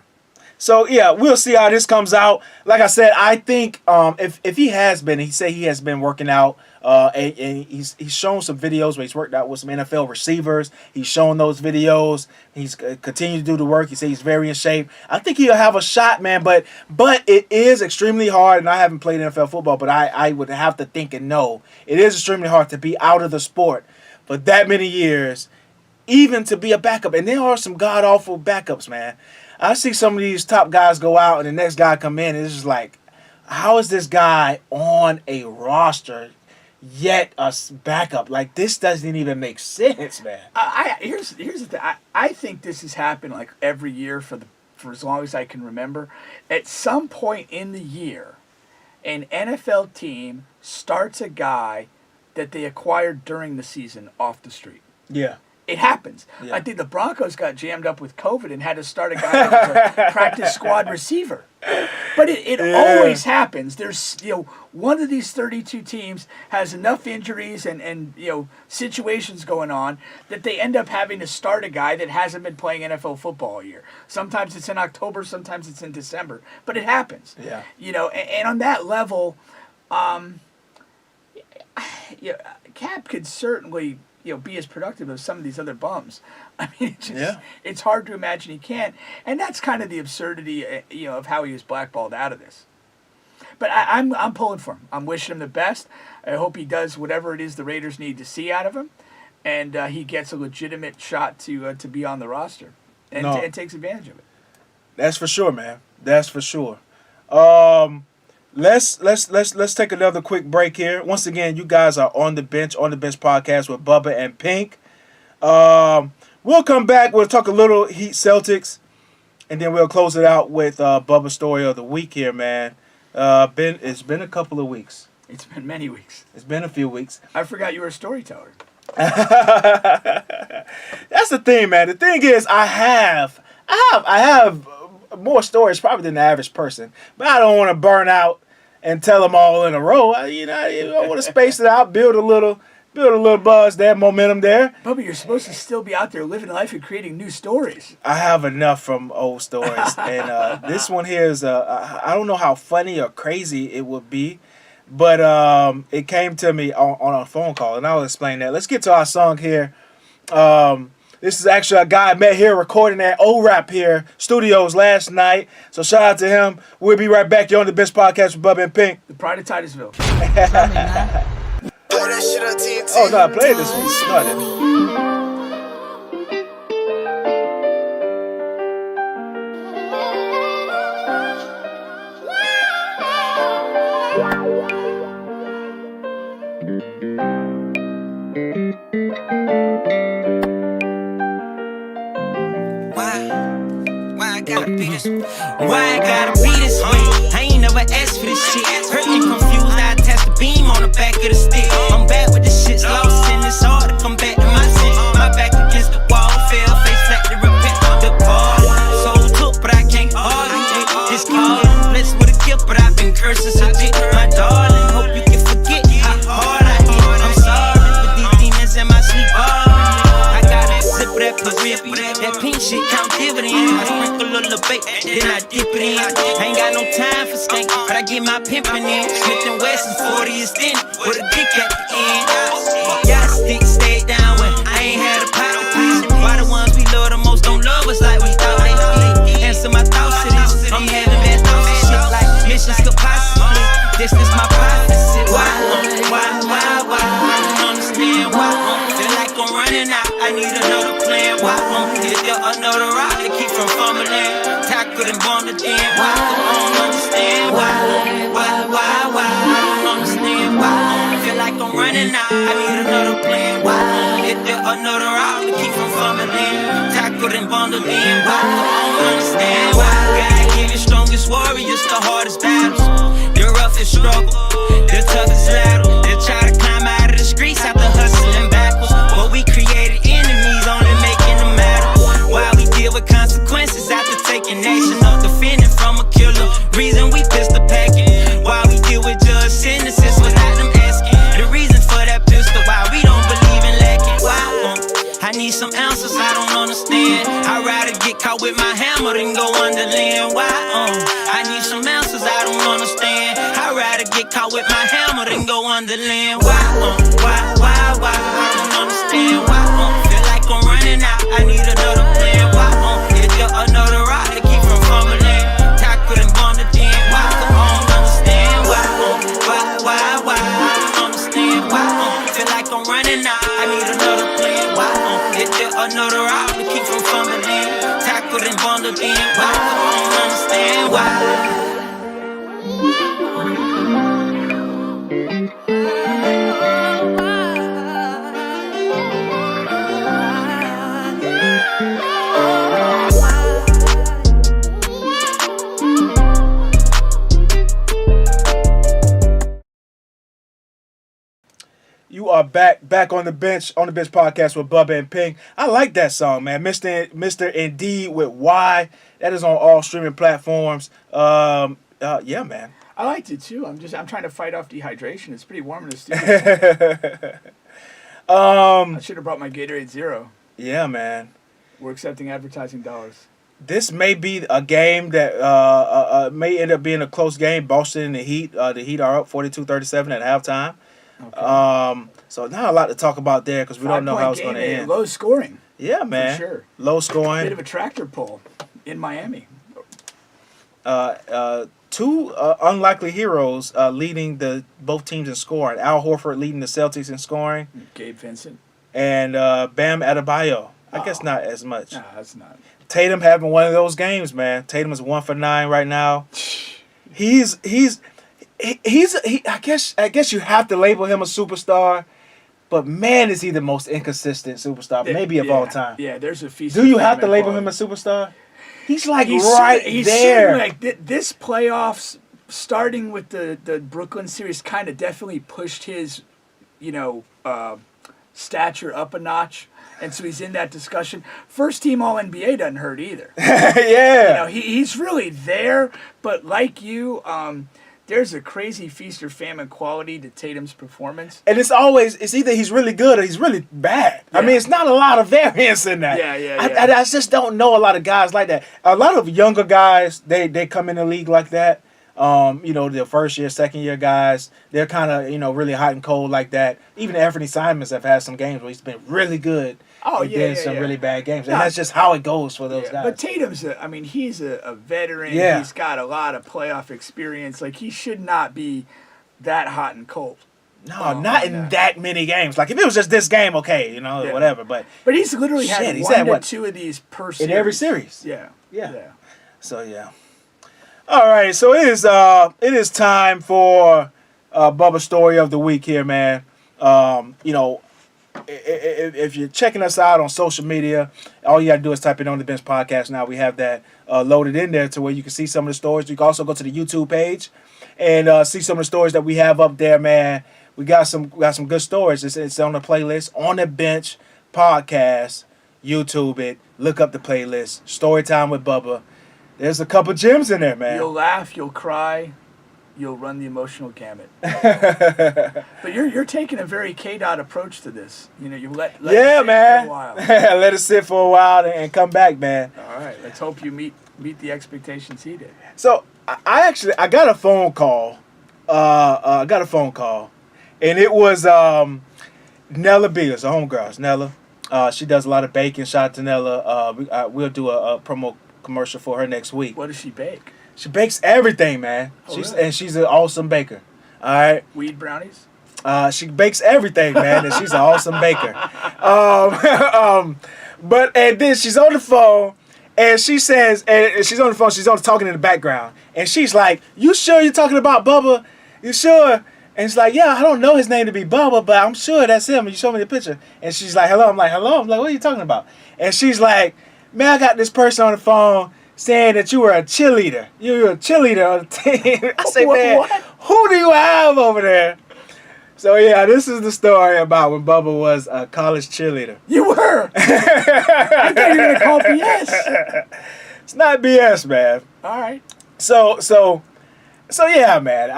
So, yeah, we'll see how this comes out. Like I said, I think if he has been, he has been working out, and he's shown some videos where he's worked out with some NFL receivers. He's shown those videos. He's continued to do the work. He said he's very in shape. I think he'll have a shot, man, but it is extremely hard, and I haven't played NFL football, but I would have to think and know it is extremely hard to be out of the sport for that many years, even to be a backup. And there are some god-awful backups, man. I see some of these top guys go out and the next guy come in, and it's just like, how is this guy on a roster yet a backup? Like, this doesn't even make sense, man. Here's the thing. I think this has happened like every year for as long as I can remember. At some point in the year, an NFL team starts a guy that they acquired during the season off the street. Yeah. It happens. Yeah. I think the Broncos got jammed up with COVID and had to start a guy that was a practice squad receiver. But it always happens. There's one of these 32 teams has enough injuries and situations going on that they end up having to start a guy that hasn't been playing NFL football all year. Sometimes it's in October, sometimes it's in December, but it happens. Yeah. And on that level, Cap could certainly be as productive as some of these other bums. I mean, it's hard to imagine he can't. And that's kind of the absurdity, of how he was blackballed out of this. But I'm pulling for him. I'm wishing him the best. I hope he does whatever it is the Raiders need to see out of him, and he gets a legitimate shot to be on the roster and takes advantage of it. That's for sure, man. That's for sure. Let's take another quick break here. Once again, you guys are on the bench podcast with Bubba and Pink. We'll come back. We'll talk a little Heat Celtics, and then we'll close it out with Bubba's story of the week here, man. It's been a couple of weeks. It's been many weeks. It's been a few weeks. I forgot you were a storyteller. That's the thing, man. The thing is, I have more stories probably than the average person, but I don't want to burn out and tell them all in a row. I want to space it out, build a little Build a little buzz there, momentum there. Bubba, you're supposed to still be out there living life and creating new stories. I have enough from old stories, and this one here is I don't know how funny or crazy it would be, but it came to me on a phone call, and I'll explain that. Let's get to our song here. This is actually a guy I met here recording at O-Rap here studios last night. So shout out to him. We'll be right back. You're on the Bench Podcast with Bubba and Pink. The Pride of Titusville. Oh no, I played this one. No, I didn't. Why I gotta be this way? I ain't never asked for this shit. Hurt and confused, I attach the beam on the back of the stick. I'm back with the shit's lost, and it's hard to come back to my sin. My back against the wall, fell face flat to repent the part. Soul took, but I can't argue with this call. I'm blessed with a gift, but I've been cursed since a jit. My darling, hope you can forget how hard I hit. I'm sorry for these demons in my sleep. I got that zip of that Parippy, that pink shit count dividends. I sprinkle a little bait, then I dip it in. I ain't got no time for skank, but I get my pimpin' in. Smith and Wesson 40 is thin, with a dick at the end. Y'all stick stayed down when I ain't had a pot. Why the ones we love the most don't love us like we thought they did? Answer my thoughts to this. I'm having bad thoughts and shit like missions could possibly. This is my prophecy. Why? I don't understand why. Feel like I'm running out. I need another plan. Why? Is there another rock to keep from fumbling? Tackled and bonded in. Why? I don't understand why. I don't understand why. Feel like I'm running out. I need another plan. Why? Is there another rock to keep from fumbling? Tackled and bonded in. Why? I don't understand why. God give you strongest warriors, the hardest battles. The roughest struggle, the toughest battle. They'll try to climb out of the streets after hustling backwards. But we created enemies, only making them matter. Why we deal with consequences after taking action of defending from a killer. Reason we pistol packing. Why we deal with judge sentences without them asking. The reason for that pistol, why we don't believe in lacking. Why? I need some answers I don't understand. I'd rather get caught with my hammer than go under land. Why? I need some answers I don't understand. I'd rather get caught with my hammer than go under land. Why? I don't understand. Why? Feel like I'm running out. I need another plan. Why? Is there another rock to keep from fumbling? Tackled and bonded in. Why? I don't understand. Why? I don't understand. Why? Feel like I'm running out. I need another plan. Why? Is there another rock to keep from fumbling? Tackled and bonded in. Why? I don't understand. Why? You are back on the bench podcast with Bubba and Pink. I like that song, man. Mr. Indeed with Why. That is on all streaming platforms. Yeah, man. I liked it too. I'm trying to fight off dehydration. It's pretty warm in the studio. I should have brought my Gatorade Zero. Yeah, man. We're accepting advertising dollars. This may be a game that may end up being a close game. Boston and the Heat. The Heat are up 42-37 at halftime. Okay. So not a lot to talk about there because we don't know how it's going to end. Low scoring. Yeah, man. For sure. Low scoring. Bit of a tractor pull in Miami. Two unlikely heroes leading both teams in scoring. Al Horford leading the Celtics in scoring. Gabe Vincent. And Bam Adebayo. I guess not as much. Nah, that's not. Tatum having one of those games, man. Tatum is 1 for 9 right now. I guess you have to label him a superstar, but man, is he the most inconsistent superstar maybe of all time. Yeah, there's a feast. Do you have to label him a superstar? He's like he's there. Like this playoffs, starting with the Brooklyn series, kind of definitely pushed his, stature up a notch. And so he's in that discussion. First team All NBA doesn't hurt either. Yeah. He's really there. But like you, there's a crazy feast or famine quality to Tatum's performance. And it's either he's really good or he's really bad. I mean, it's not a lot of variance in that. I just don't know a lot of guys like that. A lot of younger guys, they come in the league like that. The first year, second year guys, they're kind of, really hot and cold like that. Even Anthony Simons have had some games where he's been really good. Some really bad games. And that's just how it goes for those guys. But Tatum's, he's a veteran. Yeah. He's got a lot of playoff experience. Like, he should not be that hot and cold. No, not in that many games. Like, if it was just this game, okay, whatever. But he's literally had one or two of these per series. In every series. Yeah. So, yeah. All right, so it is time for Bubba's Story of the Week here, man. If you're checking us out on social media, all you got to do is type in On the Bench Podcast. Now we have that loaded in there to where you can see some of the stories. You can also go to the YouTube page and see some of the stories that we have up there, man. We got some good stories. It's on the playlist, On the Bench Podcast. YouTube it. Look up the playlist. Story Time with Bubba. There's a couple gems in there, man. You'll laugh, you'll cry, you'll run the emotional gamut. But you're taking a very K-Dot approach to this. You let it sit man. for a while. Let it sit for a while and come back, man. All right, let's hope you meet the expectations he did. So I got a phone call. And it was Nella Beers, a homegirl. Nella. She does a lot of baking. Shout out to Nella. We'll do a promo commercial for her next week. What does she bake? She bakes everything, man. Really? And she's an awesome baker. All right. Weed brownies? She bakes everything, man, and she's an awesome baker. And then she's on the phone, and she says, and she's on the phone, she's talking in the background, and she's like, "You sure you're talking about Bubba? You sure?" And it's like, "Yeah, I don't know his name to be Bubba, but I'm sure that's him. You show me the picture." And she's like, "Hello." I'm like, "Hello." I'm like, "What are you talking about?" And she's like, "Man, I got this person on the phone saying that you were a cheerleader. You were a cheerleader on the team." I say, "Man, what? Who do you have over there?" So, yeah, this is the story about when Bubba was a college cheerleader. You were? I thought you were going to call BS. It's not BS, man. All right. So yeah, man.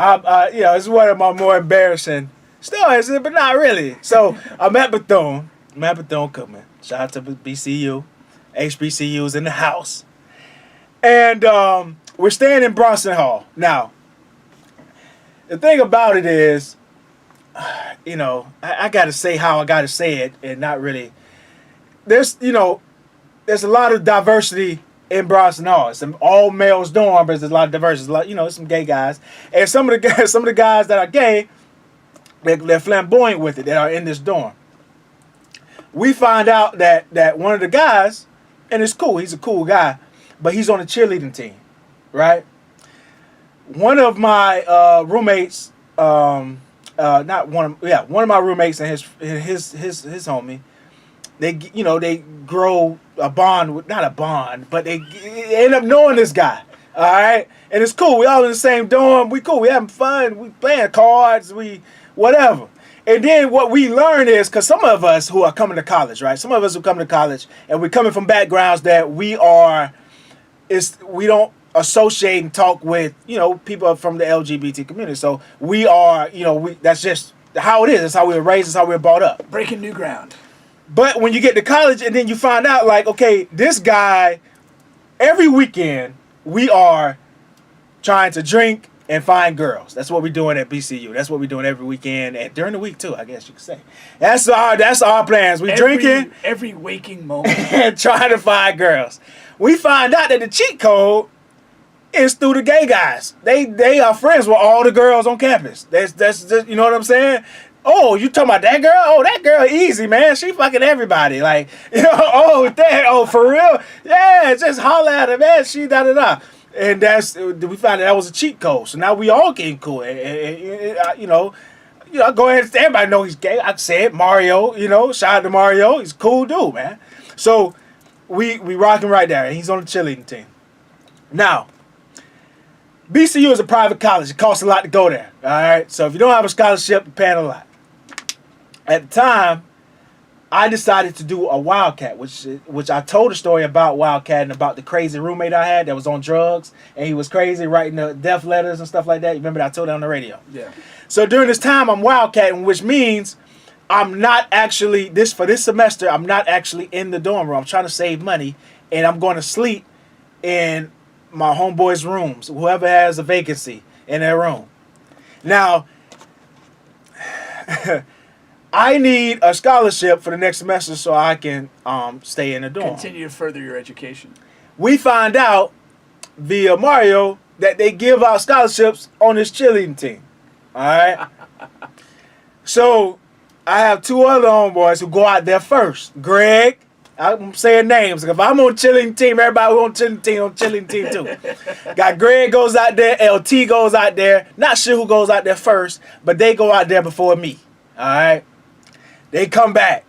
It's one of my more embarrassing stories, but not really. So, I'm at Bethune-Cookman. Shout out to BCU. HBCU's in the house. And we're staying in Bronson Hall. Now, the thing about it is, I got to say how I got to say it and not really. There's a lot of diversity in Bronson Hall. It's an all-males dorm, but there's a lot of diversity. There's a lot, some gay guys. And some of the guys that are gay, they're flamboyant with it, that are in this dorm. We find out that one of the guys, and it's cool, he's a cool guy, but he's on the cheerleading team, right? One of my roommates, one of my roommates and his homie, they grow a bond, not a bond, but they end up knowing this guy, all right? And it's cool. We all in the same dorm. We cool. We having fun. We playing cards. We whatever. And then what we learn is, because some of us who are coming to college, right? Some of us who come to college, and we're coming from backgrounds that we don't associate and talk with, people from the LGBT community. So we are, that's just how it is. That's how we were raised. That's how we were brought up. Breaking new ground. But when you get to college and then you find out, like, okay, this guy, every weekend, we are trying to drink and find girls. That's what we're doing at BCU. That's what we're doing every weekend and during the week too, I guess you could say. That's our plans. We drinking every waking moment and trying to find girls. We find out that the cheat code is through the gay guys. They are friends with all the girls on campus. That's just, you know what I'm saying? Oh, you talking about that girl? Oh, that girl easy, man. She fucking everybody. Like, for real? Yeah, just holler at her, man. She da-da-da. And we found that was a cheat code. So now we all getting cool. Go ahead. Everybody know he's gay. I said Mario. Shout out to Mario. He's a cool dude, man. So we rocking right there, and he's on the cheerleading team. Now, BCU is a private college. It costs a lot to go there. All right. So if you don't have a scholarship, you're paying a lot. At the time, I decided to do a Wildcat, which I told a story about Wildcat and about the crazy roommate I had that was on drugs and he was crazy writing the death letters and stuff like that. You remember that I told that on the radio? Yeah. So during this time, I'm Wildcatting, which means I'm not actually for this semester. I'm not actually in the dorm room. I'm trying to save money, and I'm going to sleep in my homeboys' rooms. Whoever has a vacancy in their room. Now, I need a scholarship for the next semester so I can stay in the dorm. Continue to further your education. We find out via Mario that they give out scholarships on this cheerleading team. All right. So I have two other homeboys who go out there first. Greg, I'm saying names. If I'm on cheerleading team, everybody on cheerleading team too. Got Greg goes out there, LT goes out there. Not sure who goes out there first, but they go out there before me. All right. They come back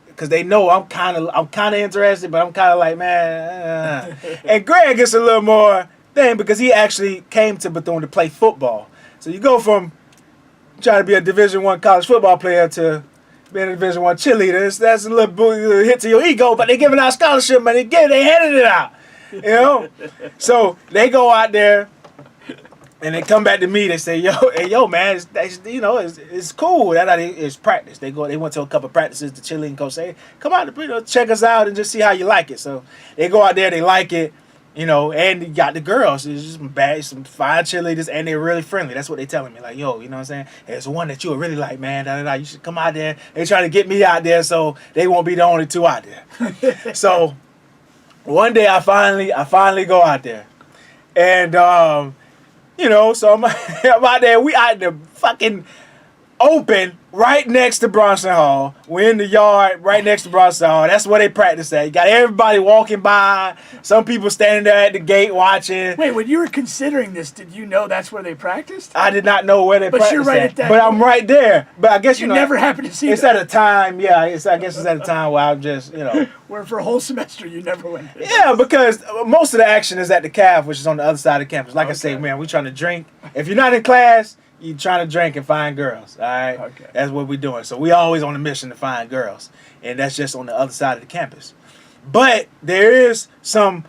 because they know I'm kind of interested, but I'm kind of like, man. And Greg gets a little more thing because he actually came to Bethune to play football. So you go from trying to be a Division I college football player to being a Division I cheerleader. That's a little hit to your ego, but they giving out scholarship money. They handed it out, you know. So they go out there. And they come back to me. They say, "Yo, man, it's cool. It's practice." They went to a couple of practices. The cheerleading coach say, "Come out, check us out and just see how you like it." So they go out there. They like it, And you got the girls. It's just some fine cheerleaders, and they're really friendly. That's what they telling me. Like, yo, you know what I'm saying? There's one that you would really like, man. You should come out there. They trying to get me out there, so they won't be the only two out there. So one day I finally go out there, and. So I'm out there. We out in the fucking open right next to Bronson Hall. We're in the yard right next to Bronson Hall. That's where they practice at. You got everybody walking by. Some people standing there at the gate watching. Wait, when you were considering this, did you know that's where they practiced? I did not know where they practiced you're right at that. But I'm right there. But I guess you never happened to see it's that. at a time. Yeah, I guess it's at a time where I'm just Where for a whole semester you never went. Yeah, because most of the action is at the CAF, which is on the other side of campus. Like I say, man, we trying to drink. If you're not in class, you trying to drink and find girls, all right? Okay. That's what we're doing. So we always on a mission to find girls, and that's just on the other side of the campus. But there is some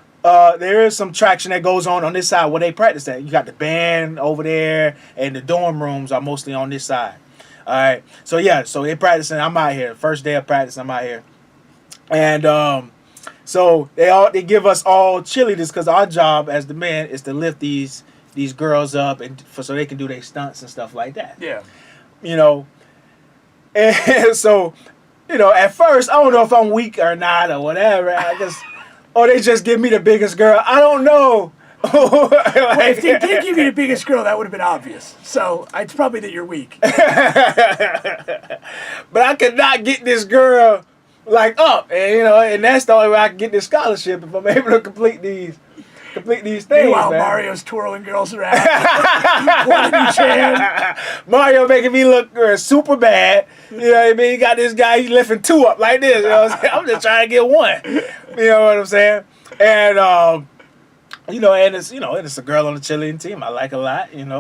traction that goes on this side where they practice at. You got the band over there, and the dorm rooms are mostly on this side. All right. So so they practicing. I'm out here. First day of practice, I'm out here, and so they give us all cheerleaders because our job as the men is to lift these girls up so they can do their stunts and stuff like that. Yeah. And so, at first, I don't know if I'm weak or not or whatever. Or they just give me the biggest girl. I don't know. Well, if they did give you the biggest girl, that would have been obvious. So it's probably that you're weak. But I could not get this girl up, and that's the only way I can get this scholarship if I'm able to complete these things. Meanwhile, man. Mario's twirling girls around. One in each hand. Mario making me look super bad. You know what I mean? He got this guy, he's lifting two up like this. You know what I'm saying? I'm just trying to get one. You know what I'm saying? And it's a girl on the cheerleading team I like a lot, and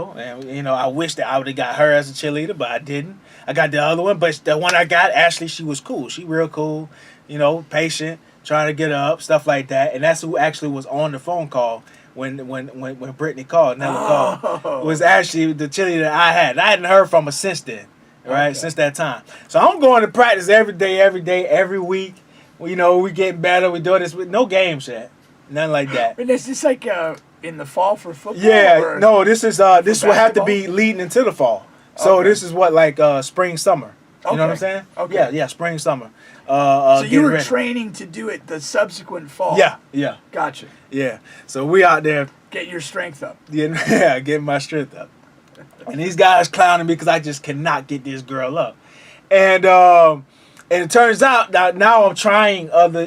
I wish that I would have got her as a cheerleader, but I didn't. I got the other one, but the one I got, Ashley, she was cool. She real cool, patient, trying to get her up, stuff like that. And that's who actually was on the phone call when Brittany called, Nella called. It was actually the cheerleader I had. I hadn't heard from her since then, right? Okay. Since that time. So I'm going to practice every day, every week. We getting better. We doing this with no games yet. Nothing like that. And is this in the fall for football? Yeah, no, this will have to be leading into the fall. So this is what spring, summer. You know what I'm saying? Okay. Yeah, spring, summer. So you were training to do it the subsequent fall? Yeah. Gotcha. Yeah. So we out there. Get your strength up. Getting my strength up. And these guys clowning me because I just cannot get this girl up. And it turns out that now I'm trying other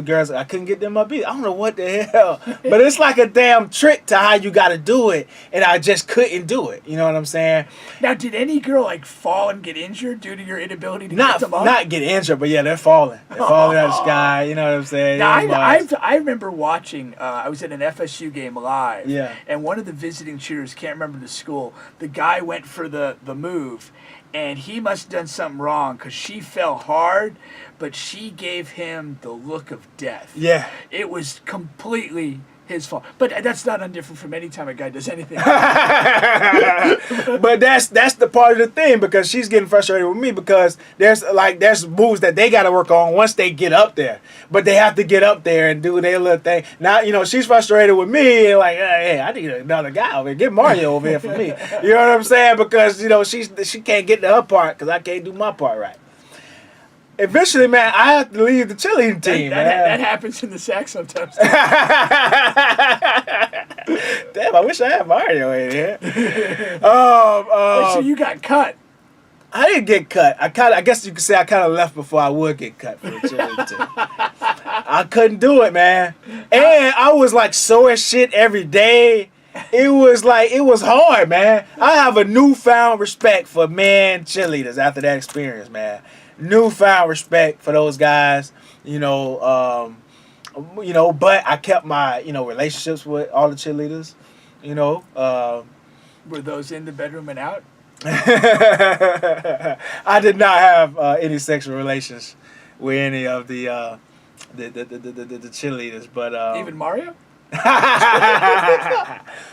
girls. I couldn't get them up either. I don't know what the hell. But it's like a damn trick to how you got to do it. And I just couldn't do it. You know what I'm saying? Now, did any girl fall and get injured due to your inability to get them up? Not get injured, but yeah, they're falling. They're falling out of the sky. You know what I'm saying? Now, I remember watching, I was at an FSU game live. Yeah. And one of the visiting cheerers, can't remember the school, the guy went for the move. And he must have done something wrong because she fell hard, but she gave him the look of death. Yeah. It was completely his fault. But that's not undifferent from any time a guy does anything. But that's the part of the thing, because she's getting frustrated with me because there's moves that they got to work on once they get up there. But they have to get up there and do their little thing. Now, she's frustrated with me and like, hey, I need another guy over here. Get Mario over here for me. You know what I'm saying? Because, she can't get to her part because I can't do my part right. Eventually, man, I have to leave the cheerleading team, man. That happens in the sack sometimes. Damn, I wish I had Mario in here. So you got cut. I didn't get cut. I guess you could say I kind of left before I would get cut for the cheerleading team. I couldn't do it, man. And I was like sore as shit every day. It was hard, man. I have a newfound respect for men cheerleaders after that experience, man. Newfound respect for those guys, but I kept my, relationships with all the cheerleaders, Were those in the bedroom and out? I did not have any sexual relations with any of the cheerleaders, but Even Mario?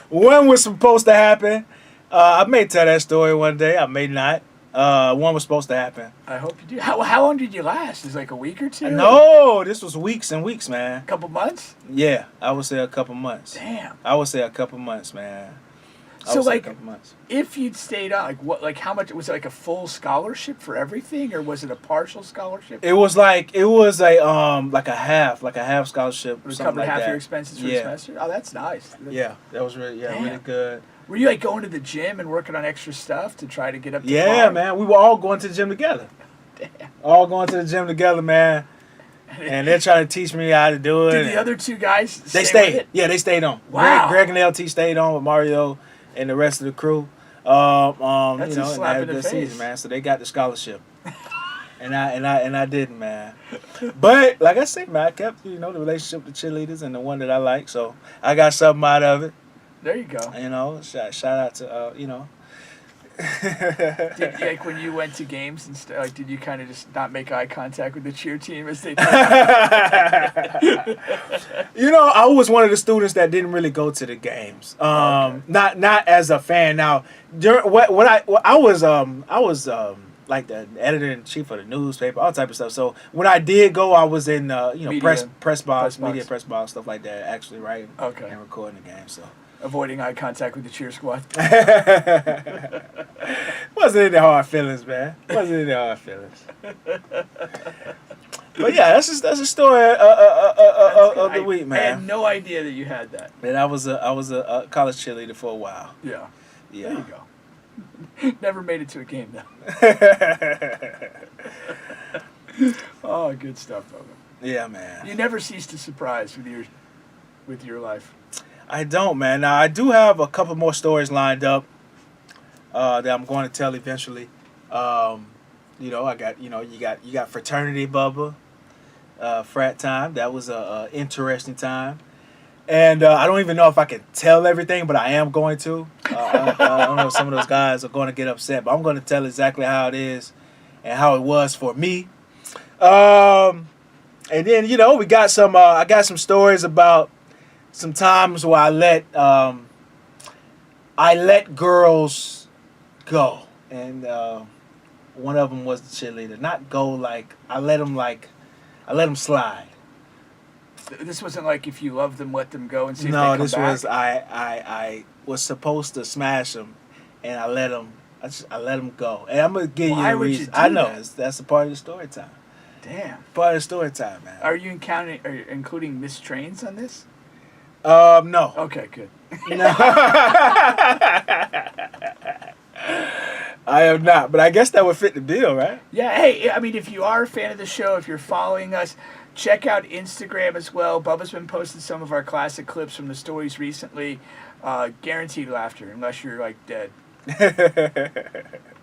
one was supposed to happen. I may tell that story one day. I may not. One was supposed to happen. I hope you do. How long did you last? Is it like a week or two? No, this was weeks and weeks, man. A couple months? Yeah, I would say a couple months. Damn. I would say a couple months, man. So like, if you'd stayed on, how much was it? Like a full scholarship for everything, or was it a partial scholarship? It was a half scholarship. It something covered like half that. your expenses for the semester. Oh, that's nice. Yeah, that was really really good. Were you like going to the gym and working on extra stuff to try to get up to Yeah, par? man. We were all going to the gym together. Damn. All going to the gym together, man. And they're trying to teach me how to do it. Did the other two guys They stay stayed. with it? Yeah, they stayed on. Wow. Greg and LT stayed on with Mario and the rest of the crew. That's and a they slap had in a the good face. season, man. So they got the scholarship. And I didn't, man. But like I said, man, I kept the relationship with the cheerleaders and the one that I like. So I got something out of it. There you go. Shout out to Did, like when you went to games and stuff, like, did you kind of just not make eye contact with the cheer team as they did? I was one of the students that didn't really go to the games. Okay. Not as a fan. Now, during I was like the editor in chief of the newspaper, all type of stuff. So when I did go, I was in press box, media press box, stuff like that. Actually writing and recording the game. So. Avoiding eye contact with the cheer squad. Wasn't any hard feelings, man. Wasn't any hard feelings. But yeah, that's a story of the week, man. I had no idea that you had that. And I was a college cheerleader for a while. Yeah. Yeah. There you go. Never made it to a game though. Oh, good stuff, Bubba. Yeah, man. You never cease to surprise with your life. I don't, man. Now I do have a couple more stories lined up that I'm going to tell eventually. I got you got fraternity, Bubba, frat time. That was a interesting time, and I don't even know if I can tell everything, but I am going to. I don't know if some of those guys are going to get upset, but I'm going to tell exactly how it is and how it was for me. And then we got some. I got some stories about some times where I let girls go, and one of them was the cheerleader. Not go like I let them slide. This wasn't like if you love them, let them go and see if they No, come this back. was I was supposed to smash them, and I let them go. And I'm gonna give Why you a would you reason. do I know that? that's a part of the story time. Damn. Part of the story time, man. Are you including Miss Trains on this? No. Okay, good. No. I am not, but I guess that would fit the bill, right? Yeah, hey, I mean, if you are a fan of the show, if you're following us, check out Instagram as well. Bubba's been posting some of our classic clips from the stories recently. Guaranteed laughter, unless you're, like, dead.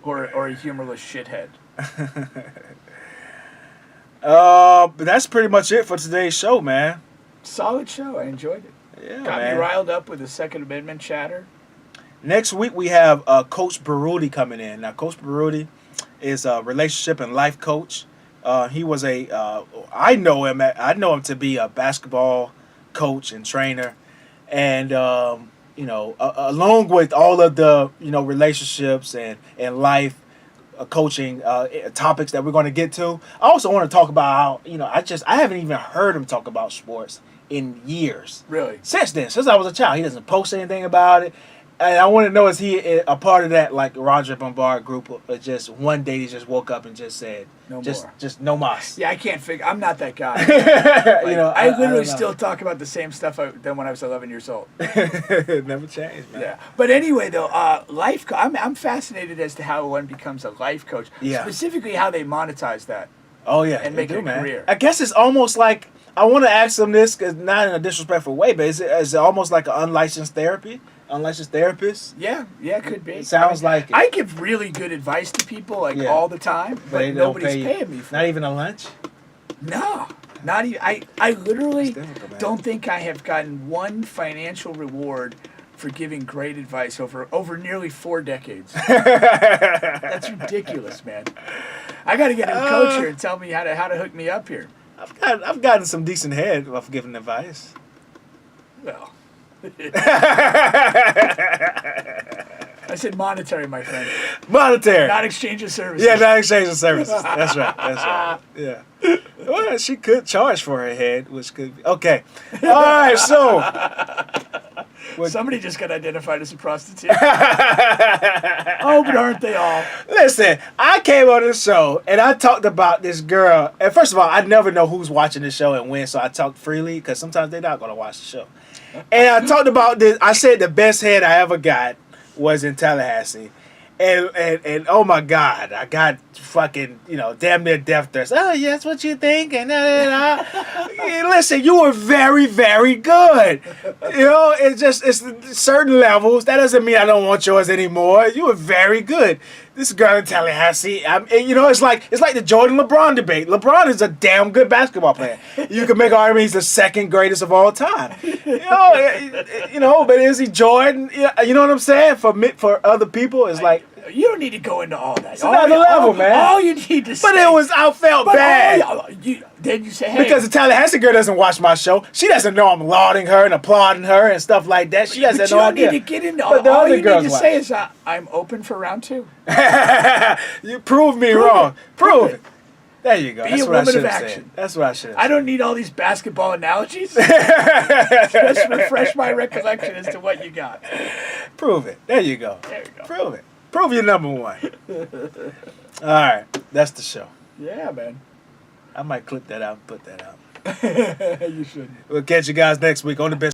or a humorless shithead. But that's pretty much it for today's show, man. Solid show. I enjoyed it. Yeah, Got man. me riled up with the Second Amendment chatter. Next week we have Coach Baruti coming in. Now, Coach Baruti is a relationship and life coach. He was I know him to be a basketball coach and trainer, and along with all of the relationships and life coaching topics that we're going to get to. I also want to talk about how I haven't even heard him talk about sports in years. Really? Since I was a child, he doesn't post anything about it. And I want to know, is he a part of that like Roger Bombard group, or just one day he just woke up and just said No more. just no mas. Yeah, I can't figure. I'm not that guy. I I literally don't know. still talk about the same stuff than when I was 11 years old. Never changed, man. Yeah, but anyway, though, I'm fascinated as to how one becomes a life coach. Yeah. Specifically, how they monetize that. Oh yeah, And they make do, it a man. career. I guess it's almost like I want to ask them this, cause not in a disrespectful way, but is it almost like an unlicensed therapist? Yeah, it could be. It sounds like it. I give really good advice to people Yeah. all the time, but they don't nobody's pay you. paying me for Not it. even a lunch. No, not even. I literally It's difficult, man. don't think I have gotten one financial reward for giving great advice over nearly 4 decades. That's ridiculous, man. I got to get a coach here and tell me how to hook me up here. I've gotten some decent head off giving advice. Well, I said monetary, my friend, Monetary. not exchange of services. Yeah, not exchange of services. That's right. Yeah. Well, she could charge for her head, which could be. Okay. All right, so. Somebody just got identified as a prostitute. Oh, but aren't they all? Listen, I came on this show and I talked about this girl. And first of all, I never know who's watching the show and when, so I talk freely because sometimes they're not going to watch the show. And I talked about this. I said the best head I ever got was in Tallahassee. And oh my God, I got fucking, damn near death threats. Oh, yeah, that's what you think. And listen, you were very, very good. It's certain levels. That doesn't mean I don't want yours anymore. You were very good. This girl in Tallahassee, it's like the Jordan LeBron debate. LeBron is a damn good basketball player. You can make an argument he's the second greatest of all time. But is he Jordan? You know what I'm saying? For other people, it's like. You don't need to go into all that. It's another level, man. All you need to say. But I felt bad. Then you say, hey. Because the Tallahassee girl doesn't watch my show. She doesn't know I'm lauding her and applauding her and stuff like that. She has no idea. You don't need to get into But all the you other need to girls say is, I'm open for round 2. You prove me wrong. Prove it. There you go. Be That's a what I woman should of have action. said. That's what I should have I don't need all these basketball analogies. Just refresh my recollection as to what you got. Prove it. There you go. There you go. Prove it. Prove you're number one. All right. That's the show. Yeah, man. I might clip that out and put that out. You shouldn't. We'll catch you guys next week on the Bench